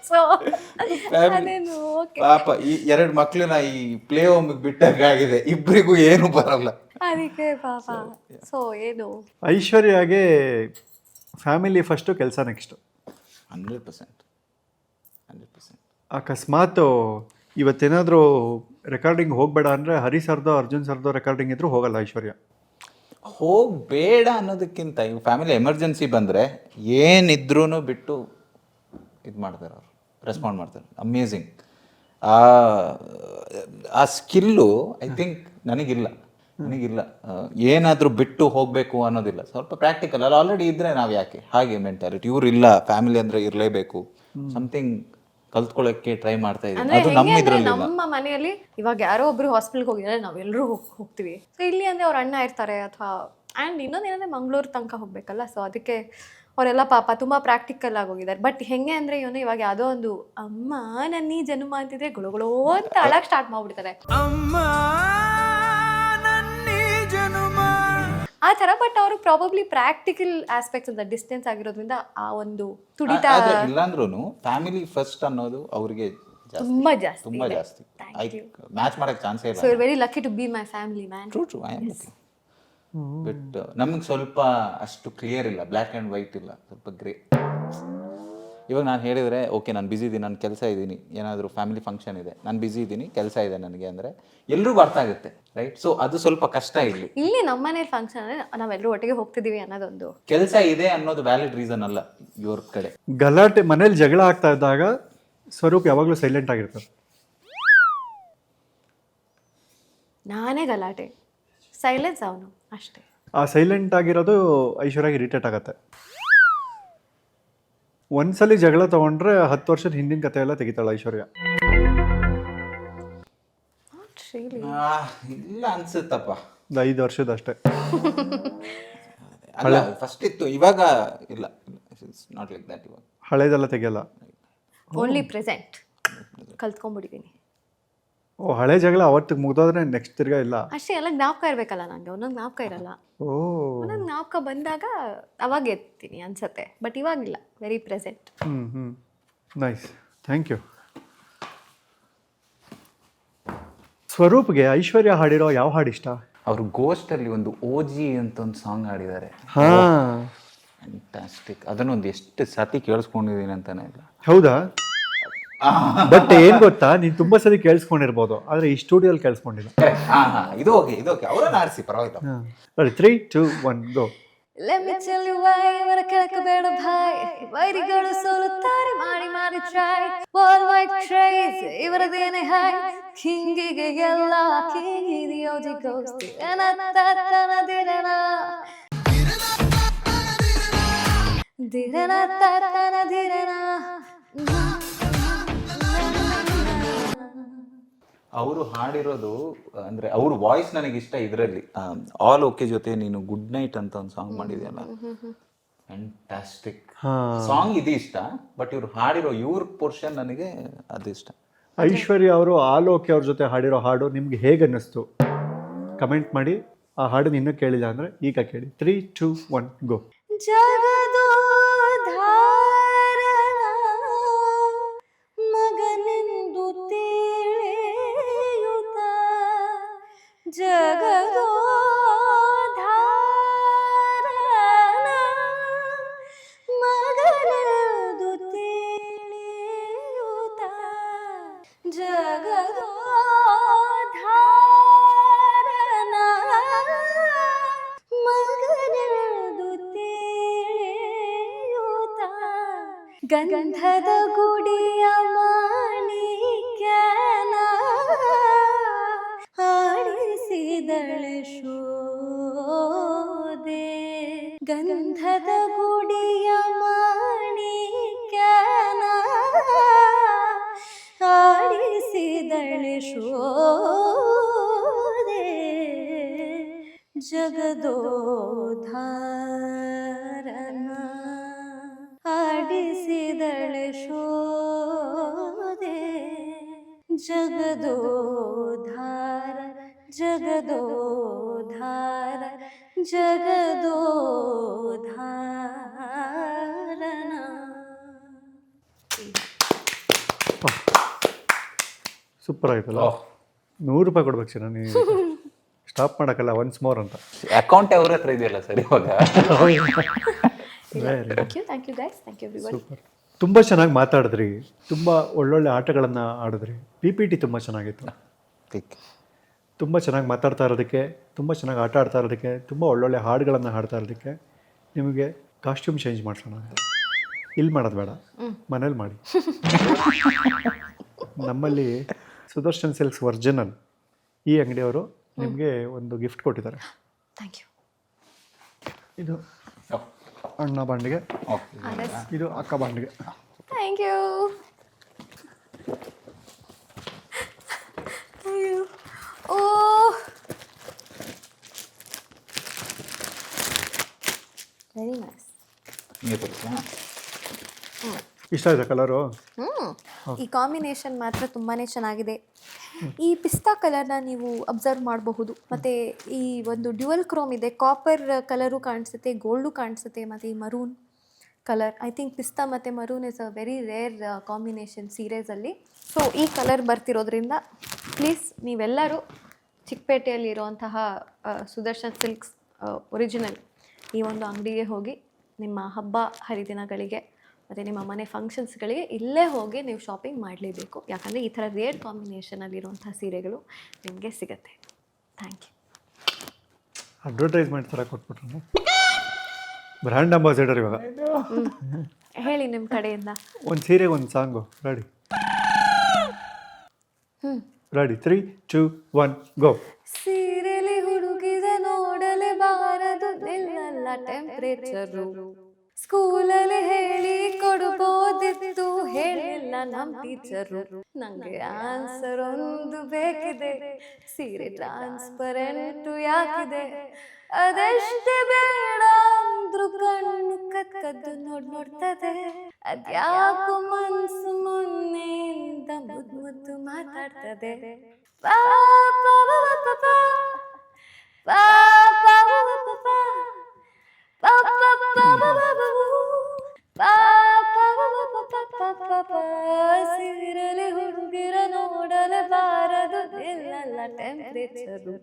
ಸೊ ಅದೇನು ಓಕೆ. ಪಾಪ ಈ 2 ಮಕ್ಳನ್ನ ಈ ಪ್ಲೇ ಹೋಮ್ ಬಿಟ್ಟಾಗಿದೆ, ಇಬ್ಬರಿಗೂ ಏನು ಬರಲ್ಲ ಅದಕ್ಕೆ ಪಾಪ. ಸೊ ಏನು, ಐಶ್ವರ್ಯಗೆ ಫ್ಯಾಮಿಲಿ ಫಸ್ಟು, ಕೆಲಸ ನೆಕ್ಸ್ಟು. 100%. ಅಕಸ್ಮಾತ್ ಇವತ್ತೇನಾದರೂ ರೆಕಾರ್ಡಿಂಗ್ ಹೋಗಬೇಡ ಅಂದರೆ ಹರಿ ಸರ್ದೋ ಅರ್ಜುನ್ ಸರ್ದೋ ರೆಕಾರ್ಡಿಂಗ್ ಇದ್ರೂ ಹೋಗಲ್ಲ ಐಶ್ವರ್ಯ. ಹೋಗಬೇಡ ಅನ್ನೋದಕ್ಕಿಂತ ಈಗ ಫ್ಯಾಮಿಲಿ ಎಮರ್ಜೆನ್ಸಿ ಬಂದರೆ ಏನಿದ್ರೂ ಬಿಟ್ಟು ಇದು ಮಾಡ್ತಾರೆ, ಅವರು ರೆಸ್ಪಾಂಡ್ ಮಾಡ್ತಾರೆ. ಅಮೇಝಿಂಗ್. ಆ ಸ್ಕಿಲ್ಲು ಐ ಥಿಂಕ್ ನನಗಿಲ್ಲ. ನನಗಿಲ್ಲ ಏನಾದರೂ ಬಿಟ್ಟು ಹೋಗಬೇಕು ಅನ್ನೋದಿಲ್ಲ. ಸ್ವಲ್ಪ ಪ್ರಾಕ್ಟಿಕಲ್ ಅಲ್ಲಿ ಆಲ್ರೆಡಿ ಇದ್ರೆ ನಾವು ಯಾಕೆ ಹಾಗೆ ಮೆಂಟಾಲಿಟಿ. ಇವ್ರು ಇಲ್ಲ, ಫ್ಯಾಮಿಲಿ ಅಂದರೆ ಇರಲೇಬೇಕು, ಸಮಥಿಂಗ್ ಕಲ್ತ್ಕೊಳ್ಳೋಕ್ಕೆ ಟ್ರೈ ಮಾಡ್ತಾ ಇದ್ದೀನಿ. ಅಂದ್ರೆ ಅದು ಹೆಂಗೆ ನಮ್ಮ ಅಂದ್ರೆ ಇದರಲ್ಲಿ ನಮ್ಮ ಮನೆಯಲ್ಲಿ ಇವಾಗ ಯಾರೋ ಒಬ್ರು ಹಾಸ್ಪಿಟಲ್ಗೆ ಹೋಗಿದ್ರೆ ನಾವೆಲ್ಲರೂ ಹೋಗ್ತೀವಿ. ಸೊ ಇಲ್ಲಿ ಅಂದ್ರೆ ಅವ್ರ ಅಣ್ಣ ಇರ್ತಾರೆ ಅಥವಾ ಆ್ಯಂಡ್ ಇನ್ನೊಂದೇನಂದ್ರೆ ಮಂಗಳೂರು ತನಕ ಹೋಗ್ಬೇಕಲ್ಲ. ಸೊ ಅದಕ್ಕೆ ಅವರೆಲ್ಲ ಪಾಪ ತುಂಬ ಪ್ರಾಕ್ಟಿಕಲ್ ಆಗಿ ಹೋಗಿದ್ದಾರೆ. ಬಟ್ ಹೆಂಗೆ ಅಂದರೆ ಇವನು ಇವಾಗ ಯಾವುದೋ ಒಂದು ಅಮ್ಮ ನನ್ನ ಈ ಜನ್ಮ ಅಂತಿದ್ರೆ ಗುಳುಗುಳೋ ಅಂತ ಅಳಕ್ಕೆ ಸ್ಟಾರ್ಟ್ ಮಾಡ್ಬಿಡ್ತಾರೆ ಆ ಥರ. ಬಟ್ ಅವರು ಪ್ರಾಬಬ್ಲಿ ಪ್ರಾಕ್ಟಿಕಲ್ ಆಸ್ಪೆಕ್ಟ್ಸ್ ಅಂತ ಡಿಸ್ಟೆನ್ಸ್ ಆಗಿರೋದ್ರಿಂದ ಆ ಒಂದು ತುಡಿತ ಇಲ್ಲಾಂದ್ರೂ ಫ್ಯಾಮಿಲಿ ಫಸ್ಟ್ ಅನ್ನೋದು ಅವ್ರಿಗೆ ತುಂಬಾ ಜಾಸ್ತಿ ತುಂಬಾ ಜಾಸ್ತಿ. ಮ್ಯಾಚ್ ಮಾಡಕ್ಕೆ ಚಾನ್ಸೇ ಇಲ್ಲ. So you very lucky to be my family man. True I am lucky. But ನಮಗೆ ಸ್ವಲ್ಪ ಅಷ್ಟು ಕ್ಲಿಯರ್ ಇಲ್ಲ, ಬ್ಲ್ಯಾಕ್ ಆ್ಯಂಡ್ ವೈಟ್ ಇಲ್ಲ, ಸ್ವಲ್ಪ ಗ್ರೇ. ಇವಾಗ ನಾನು ಹೇಳಿದರೆ ಓಕೆ ನಾನು ಬ್ಯುಸಿ ಇದ್ದೀನಿ, ನಾನು ಕೆಲಸ ಇದ್ದೀನಿ, ಏನಾದರೂ ಫ್ಯಾಮಿಲಿ ಫಂಕ್ಷನ್ ಇದೆ, ನಾನು ಬ್ಯುಸಿ ಇದ್ದೀನಿ, ಕೆಲಸ ಇದೆ ನನಗೆ ಅಂದರೆ ಎಲ್ರಿಗೂ ಅರ್ಥ ಆಗುತ್ತೆ, ರೈಟ್? ಸೊ ಅದು ಸ್ವಲ್ಪ ಕಷ್ಟ ಇಲ್ಲಿ ನಮ್ಮ ಮನೇಲಿ ಫಂಕ್ಷನ್ ಅಂದರೆ ನಾವೆಲ್ಲರೂ ಒಟ್ಟಿಗೆ ಹೋಗ್ತಿದ್ದೀವಿ ಅನ್ನೋದೊಂದು ಕೆಲಸ ಇದೆ ಅನ್ನೋದು ವ್ಯಾಲಿಡ್ ರೀಸನ್ ಅಲ್ಲ ಇವ್ರ ಕಡೆ. ಗಲಾಟೆ ಮನೇಲಿ ಜಗಳ ಆಗ್ತಾ ಇದ್ದಾಗ ಸ್ವರೂಪ್ ಯಾವಾಗಲೂ ಸೈಲೆಂಟ್ ಆಗಿರ್ತಾರೆ. ನಾನೇ ಗಲಾಟೆ, ಸೈಲೆನ್ಸ್ ಅವನು ಅಷ್ಟೇ. ಆ ಸೈಲೆಂಟ್ ಆಗಿರೋದು ಐಶ್ವರ್ಯಾಗಿ ಇರಿಟೇಟ್ ಆಗತ್ತೆ. ಒಂದ್ಸಲಿ ಜಗಳ ತಗೊಂಡ್ರೆ 10 ವರ್ಷದ ಹಿಂದಿನ ಕತೆ ಎಲ್ಲ ತೆಗಿತಾಳೆ ಐಶ್ವರ್ಯ. ಇಲ್ಲ ಅನ್ಸುತ್ತಪ್ಪ, 5 ವರ್ಷದ ಅಷ್ಟೇ. ಅಲ್ಲ ಫಸ್ಟ್ ಇತ್ತು, ಇವಾಗ ಇಲ್ಲ, ನಾಟ್ ಲೈಕ್ ದಟ್. ಇವಾಗ ಹಳೇದೆಲ್ಲ ತೆಗಿಯಲ್ಲ. Only present ಕಲ್ತ್ಕೊಂಡ್ಬಿಟ್ಟಿದ್ದೀನಿ. ಓ, ಹಳೆ ಜಗಳ ಅವತ್ತಿಗೆ ಮುಗ್ದೋದ್ರೆ ನೆಕ್ಸ್ಟ್ ತಿರ್ಗಾ ಇಲ್ಲ ಅಷ್ಟೇ. ಎಲ್ಲ ಜ್ಞಾಪಕ ಇರಬೇಕಲ್ಲ ನನಗೆ, ಒಂದೊಂದು ಜ್ಞಾಪಕ ಇರಲ್ಲ. ಓ, ಒಂದೊಂದು ಜ್ಞಾಪಕ ಬಂದಾಗ ಅವಾಗ ಎತ್ತೀನಿ ಅನ್ಸತ್ತೆ, ಬಟ್ ಇವಾಗಿಲ್ಲ, very present. Nice, thank you. ಸ್ವರೂಪ್ಗೆ ಐಶ್ವರ್ಯ ಹಾಡಿರೋ ಯಾವ ಹಾಡು ಇಷ್ಟ? ಅವರು ಗೋಸ್ಟ್ ಅಲ್ಲಿ ಒಂದು ಓಜಿ ಅಂತ ಒಂದು ಸಾಂಗ್ ಹಾಡಿದ್ದಾರೆ. ಹಾ, ಫ್ಯಾಂಟಾಸ್ಟಿಕ್. ಅದನ್ನೊಂದು ಎಷ್ಟು ಸತಿ ಕೇಳಿಸ್ಕೊಂಡಿದ್ದೀನಿ ಅಂತಾನೆ ಇಲ್ಲ. ಹೌದಾ? ಬಟ್ ಏನ್ ಗೊತ್ತಾ, ನೀನ್ ತುಂಬಾ ಸರಿ ಕೇಳಿಸ್ಕೊಂಡಿರ್ಬೋದು, ಆದ್ರೆ ಈ ಸ್ಟುಡಿಯೋಲ್ಲಿ ಕೇಳಿಸ್ಕೊಂಡಿಲ್ಲ. ಇದು ಓಕೆ, ಅವರನ್ನ ಆರಿಸಿ ಪರವಾಗಿಲ್ಲ. 3, 2, 1 ಗೋ. Let me tell you why ಇವರ ಕೆಳಕಬೇಡ ಭಾಯ್, ವೈರಿಗಳು ಸೋಲುತ್ತಾರೆ ಮಾಡಿ ಮಾಡಿ ಟ್ರೈ. ವರ್ಲ್ಡ್ ವೈಡ್ ಟ್ರೈಸ್ ಇವರದೇನೆ ಹೈ, ಕಿಂಗಿಗೆ ಎಲ್ಲ ಕಿಂಗ್ ಇದೆಯೋಜಿ ಗೋಸ್ತಿ ತನ ದಿರನ ದಿರನ ತನ ದಿರನ. ಅವರು ಹಾಡಿರೋದು ಅಂದ್ರೆ ಅವ್ರ ವಾಯ್ಸ್ ನನಗೆ ಇಷ್ಟ. ಇದರಲ್ಲಿ ಆಲ್ ಓಕೆ ಜೊತೆ ನೀನು ಗುಡ್ ನೈಟ್ ಅಂತ ಒಂದು ಸಾಂಗ್ ಮಾಡಿದೆಯಲ್ಲ, ಫ್ಯಾಂಟಾಸ್ಟಿಕ್ ಸಾಂಗ್. ಇದು ಇಷ್ಟ. ಬಟ್ ಇವ್ರು ಹಾಡಿರೋ ಇವ್ರ ಪೋರ್ಷನ್ ನನಗೆ ಅದು ಇಷ್ಟ. ಐಶ್ವರ್ಯ ಅವರು ಆಲೋಕೆ ಅವ್ರ ಜೊತೆ ಹಾಡಿರೋ ಹಾಡು ನಿಮ್ಗೆ ಹೇಗೆ ಅನ್ನಿಸ್ತು ಕಮೆಂಟ್ ಮಾಡಿ. ಆ ಹಾಡನ್ನ ಇನ್ನೂ ಕೇಳಿಲ್ಲ ಅಂದ್ರೆ ಈಗ ಕೇಳಿ. 3, 2, 1 ಗೋ. ಜಗದೋಧಾರನ ಮಗನೆಂದು ತಿಳಿಯುತ್ತ, ಜಗದೋಧಾರನ ಮಗನೆಂದು ತಿಳಿಯುತ್ತ, ಜಗದೋಧಾರನ ಮಗನೆಂದು ತಿಳಿಯುತ್ತ, ಗಂಧದ ಗುಡಿಯ ಮಾಣಿಕ್ಯನ ಆಡಿಸಿದಳೆ ಶೋದೆ, ಗಂಧದ ಗುಡಿಯ ಮಾಣಿಕ್ಯನ ಆಡಿಸಿದಳೆ ಶೋದೆ, ಜಗದೋಧಾರನ ಆಡಿಸಿದಳೆ ಶೋದೆ, ಜಗದೋಧಾರ ಜಗದೋಧಾರ ಜಗದೋಧಾರನ. ಸೂಪರ್ ಆಯ್ತಲ್ಲ. 100 ರೂಪಾಯಿ ಕೊಡ್ಬೇಕು ಸರ್, ನೀವು ಸ್ಟಾಪ್ ಮಾಡೋಕ್ಕಲ್ಲ, ಒನ್ಸ್ ಮೋರ್ ಅಂತ. ಅಕೌಂಟ್ ಅವ್ರ ಹತ್ರ ಇದೆಯಲ್ಲ ಸರ್ ಇವಾಗ. Thank you guys, thank you everyone. Super. ತುಂಬ ಚೆನ್ನಾಗಿ ಮಾತಾಡಿದ್ರಿ, ತುಂಬ ಒಳ್ಳೊಳ್ಳೆ ಆಟಗಳನ್ನು ಆಡಿದ್ರಿ. PPT ತುಂಬ ಚೆನ್ನಾಗಿತ್ತು. ತುಂಬ ಚೆನ್ನಾಗಿ ಮಾತಾಡ್ತಾ ಇರೋದಕ್ಕೆ, ತುಂಬ ಚೆನ್ನಾಗಿ ಆಟ ಆಡ್ತಾ ಇರೋದಕ್ಕೆ, ತುಂಬ ಒಳ್ಳೊಳ್ಳೆ ಹಾಡುಗಳನ್ನು ಹಾಡ್ತಾ ಇರೋದಕ್ಕೆ ನಿಮಗೆ ಕಾಸ್ಟ್ಯೂಮ್ ಚೇಂಜ್ ಮಾಡಿಸೋಣ. ಇಲ್ಲಿ ಮಾಡೋದು ಬೇಡ, ಮನೇಲಿ ಮಾಡಿ. ನಮ್ಮಲ್ಲಿ ಸುದರ್ಶನ್ ಸಿಲ್ಕ್ಸ್ ಒರಿಜಿನಲ್ ಈ ಅಂಗಡಿಯವರು ನಿಮಗೆ ಒಂದು ಗಿಫ್ಟ್ ಕೊಟ್ಟಿದ್ದಾರೆ. Thank you. ಇದು ಅಣ್ಣ ಬಾಂಡಿಗೆ, ಇದು ಅಕ್ಕ ಬಾಂಡಿಗೆ. Thank you. Oh very nice. ಇಷ್ಟ ಆಯ್ತಾ ಕಲರು? ಈ ಕಾಂಬಿನೇಷನ್ ಮಾತ್ರ ತುಂಬಾ ಚೆನ್ನಾಗಿದೆ. ಈ ಪಿಸ್ತಾ ಕಲರ್ನ ನೀವು ಅಬ್ಸರ್ವ್ ಮಾಡಬಹುದು. ಮತ್ತು ಈ ಒಂದು ಡ್ಯುಯಲ್ ಕ್ರೋಮ್ ಇದೆ, ಕಾಪರ್ ಕಲರು ಕಾಣಿಸುತ್ತೆ, ಗೋಲ್ಡು ಕಾಣಿಸುತ್ತೆ, ಮತ್ತು ಈ maroon colour. I think pista ಮತ್ತು maroon is a very rare combination ಸೀರೆಸಲ್ಲಿ. ಸೊ ಈ ಕಲರ್ ಬರ್ತಿರೋದ್ರಿಂದ ಪ್ಲೀಸ್ ನೀವೆಲ್ಲರೂ ಚಿಕ್ಕಪೇಟೆಯಲ್ಲಿರುವಂತಹ ಸುದರ್ಶನ್ ಸಿಲ್ಕ್ಸ್ ಒರಿಜಿನಲ್ ಈ ಒಂದು ಅಂಗಡಿಗೆ ಹೋಗಿ ನಿಮ್ಮ ಹಬ್ಬ ಹರಿದಿನಗಳಿಗೆ ಮತ್ತು ನಿಮ್ಮ ಮನೆ ಫಂಕ್ಷನ್ಸ್ಗಳಿಗೆ ಇಲ್ಲೇ ಹೋಗಿ ನೀವು ಶಾಪಿಂಗ್ ಮಾಡಲೇಬೇಕು. ಯಾಕಂದರೆ ಈ ಥರ ರೇರ್ ಕಾಂಬಿನೇಷನಲ್ಲಿರುವಂಥ ಸೀರೆಗಳು ನಿಮಗೆ ಸಿಗುತ್ತೆ. Thank you. ಅಡ್ವರ್ಟೈಸ್ಮೆಂಟ್ ಥರ ಕೊಟ್ಬಿಟ್ರು, ಬ್ರ್ಯಾಂಡ್ ಅಂಬಾಸಿಡರ್ ಇವಾಗ. ಹೇಳಿ ನಿಮ್ಮ ಕಡೆಯಿಂದ. ಒಂದು ಸೀರೆಗೆ ಒಂದು ಸಾಂಗು ರೆಡಿ? ರೆಡಿ? 3, 2, 1 ಗೋ. ಸೀರೆಲಿ ಹುಡುಗಿದ ನೋಡಲೆ ಬಾರದು ನಿಲ್ಲಲ್ಲ ಟೆಂಪ್ರೇಚರು, ಸ್ಕೂಲಲ್ಲಿ ಹೇಳಿ ಕೊಡ್ಬೋದಿತ್ತು ಹೇಳಿಲ್ಲ ನಮ್ಮ ಟೀಚರು. ನಂಗೆ ಆನ್ಸರ್ ಒಂದು ಬೇಕಿದೆ, ಸೀರೆ ಟ್ರಾನ್ಸ್ಪರೆಂಟು ಯಾಕಿದೆ, ಅದೆಷ್ಟೇ ಬೇಡ ಅಂದ್ರು ಕಣ್ಣು ಕದ್ದು ನೋಡ್ತದೆ, ಅದ್ಯಾಕೋ ಮನ್ಸು ಮೊನ್ನೆಯಿಂದ ಮುದ್ದು ಮಾತಾಡ್ತದೆ. ಸೀರೆಲಿ ಹುಡುಗಿರ ನೋಡಲೆ ಬಾರದು ನಿಲ್ಲಲ್ಲ ಟೆಂಪ್ರೇಚರು,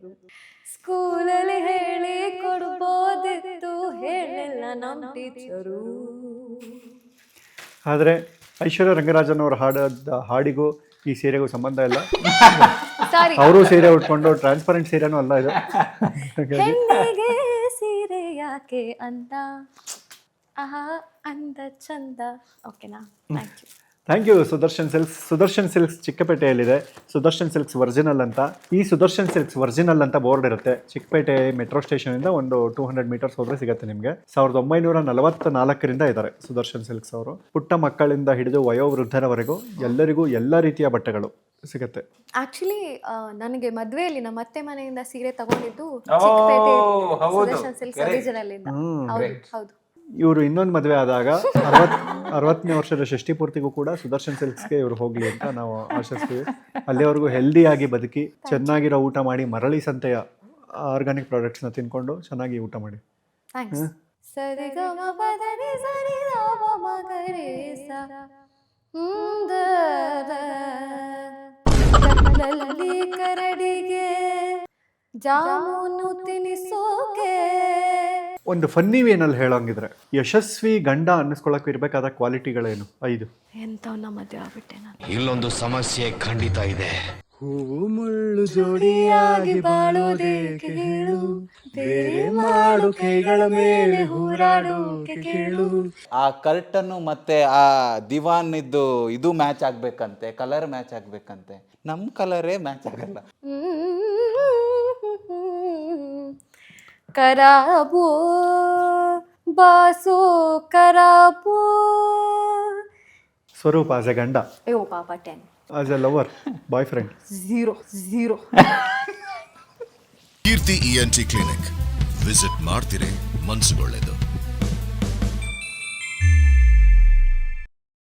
ಸ್ಕೂಲಲ್ಲಿ ಹೇಳಿ ಕೊಡ್ಬೋದಿತ್ತು ಹೇಳಿಲ್ಲ ನಮ್ಮ ಟೀಚರು. ಆದರೆ ಐಶ್ವರ್ಯ ರಂಗರಾಜನ್ ಅವ್ರ ಹಾಡಿಗೂ ಈ ಸೀರೆಗೂ ಸಂಬಂಧ ಇಲ್ಲ. ಸಾರಿ, ಅವರು ಸೀರೆ ಉಟ್ಕೊಂಡು ಟ್ರಾನ್ಸ್ಪರೆಂಟ್ ಸೀರೆನೂ ಅಲ್ಲ ಇದು. ಹೆಣ್ಣಿಗೆ ಸೀರೆ ಯಾಕೆ ಅಂತ ಆಹಾ ಅಂದ ಚಂದ. ಓಕೆನಾ? Thank you. Thank you. Sudarshan silks ಚಿಕ್ಕಪೇಟೆಯಲ್ಲಿದೆ. ಸುದರ್ಶನ್ ಸಿಲ್ಕ್ಸ್ ಒರಿಜಿನಲ್ ಅಂತ. ಈ ಸುದರ್ಶನ್ ಸಿಲ್ಕ್ಸ್ ಒರಿಜಿನಲ್ ಅಂತ ಬೋರ್ಡ್ ಇರುತ್ತೆ. ಚಿಕ್ಕಪೇಟೆ ಮೆಟ್ರೋ ಸ್ಟೇಷನಿಂದ ಒಂದು 200 ಮೀಟರ್ಸ್ ಹೋದರೆ ಸಿಗುತ್ತೆ ನಿಮಗೆ. 1944ರಿಂದ ಇದ್ದಾರೆ ಸುದರ್ಶನ್ ಸಿಲ್ಕ್ಸ್ ಅವರು. ಪುಟ್ಟ ಮಕ್ಕಳಿಂದ ಹಿಡಿದು ವಯೋವೃದ್ಧರವರೆಗೂ ಎಲ್ಲರಿಗೂ ಎಲ್ಲ ರೀತಿಯ ಬಟ್ಟೆಗಳು ಸಿಗುತ್ತೆ. ಆಕ್ಚುಲಿ ನನಗೆ ಮದುವೆಯಲ್ಲಿ ನಮ್ಮ ಅತ್ತೆ ಮನೆಯಿಂದ ಸೀರೆ ತಗೊಂಡಿದ್ದು ಚಿಕ್ಕಪೇಟೆ ಸುದರ್ಶನ್ ಸಿಲ್ಕ್ಸ್ ಒರಿಜಿನಲ್ ಇಂದ. ಹೌದು. ಇವರು ಇನ್ನೊಂದು ಮದುವೆ ಆದಾಗ 60ನೇ ವರ್ಷದ ಷಷ್ಠಿ ಪೂರ್ತಿಗೂ ಕೂಡ ಸುದರ್ಶನ್ ಸಿಲ್ಕ್ಸ್ಗೆ ಇವರು ಹೋಗಲಿ ಅಂತ ನಾವು ಆಶಿಸ್ತೀವಿ. ಅಲ್ಲಿವರೆಗೂ ಹೆಲ್ದಿಯಾಗಿ ಬದುಕಿ ಚೆನ್ನಾಗಿರೋ ಊಟ ಮಾಡಿ ಮರಳಿ ಸಂತೆಯ ಆರ್ಗಾನಿಕ್ ಪ್ರಾಡಕ್ಟ್ಸ್ನ ತಿನ್ಕೊಂಡು ಚೆನ್ನಾಗಿ ಊಟ ಮಾಡಿ. ಥ್ಯಾಂಕ್ಸ್. ಸರಿಗಮ ಪದನಿ ಸರಿ ರಾಮ ಮಗರೆ ಸ ಕಲ್ಲಲ್ಲಿ ಕರಡಿಗೆ ಜಾಮೂನು ತಿನಿಸೋಕೆ. ಒಂದು ಫನ್ನಿ ವೇನಲ್ಲಿ ಹೇಳೋಂಗಿದ್ರೆ ಯಶಸ್ವಿ ಗಂಡ ಅನ್ನಿಸ್ಕೊಳ್ಳೋಕೆ ಇರಬೇಕಾದ ಕ್ವಾಲಿಟಿಗಳೇನು? 5. ಎಂಥವನ್ನ ಮದುವೆ ಆಗ್ಬಿಟ್ಟೆ ನಾನು. ಇಲ್ಲೊಂದು ಸಮಸ್ಯೆ ಖಂಡಿತ ಇದೆ. ಹೂವು ಮುಳ್ಳು ಜೋಡಿಯಾಗಿ ಬಾಳೋದೇಕೆ ಹೇಳು, ಬೇರೆ ಮಾಡು ಕೈಗಳ ಮೇಲೆ ಹೂರಾಡೋಕೆ ಕೇಳು. ಆ ಕರ್ಟನ್ನು ಮತ್ತೆ ಆ ದಿವಾನ್ ಇದ್ದು ಇದು ಮ್ಯಾಚ್ ಆಗ್ಬೇಕಂತೆ, ಕಲರ್ ಮ್ಯಾಚ್ ಆಗ್ಬೇಕಂತೆ. ನಮ್ಮ ಕಲರೇ ಮ್ಯಾಚ್ ಆಗಲ್ಲ. ಕರಾಬೋ ಬಾಸೋ ಕರಾಬೋ. ಸ್ವರೂಪ್ ಆಸ್ ಎ ಗಂಡ. ಅಯ್ಯೋ ಪಾಪ 10. As a lover, boyfriend 0. Keerthi ENT clinic visit ಮಾಡ್ತಿರೇ ಮನ್ಸುಗೊಳ್ಳೆದು.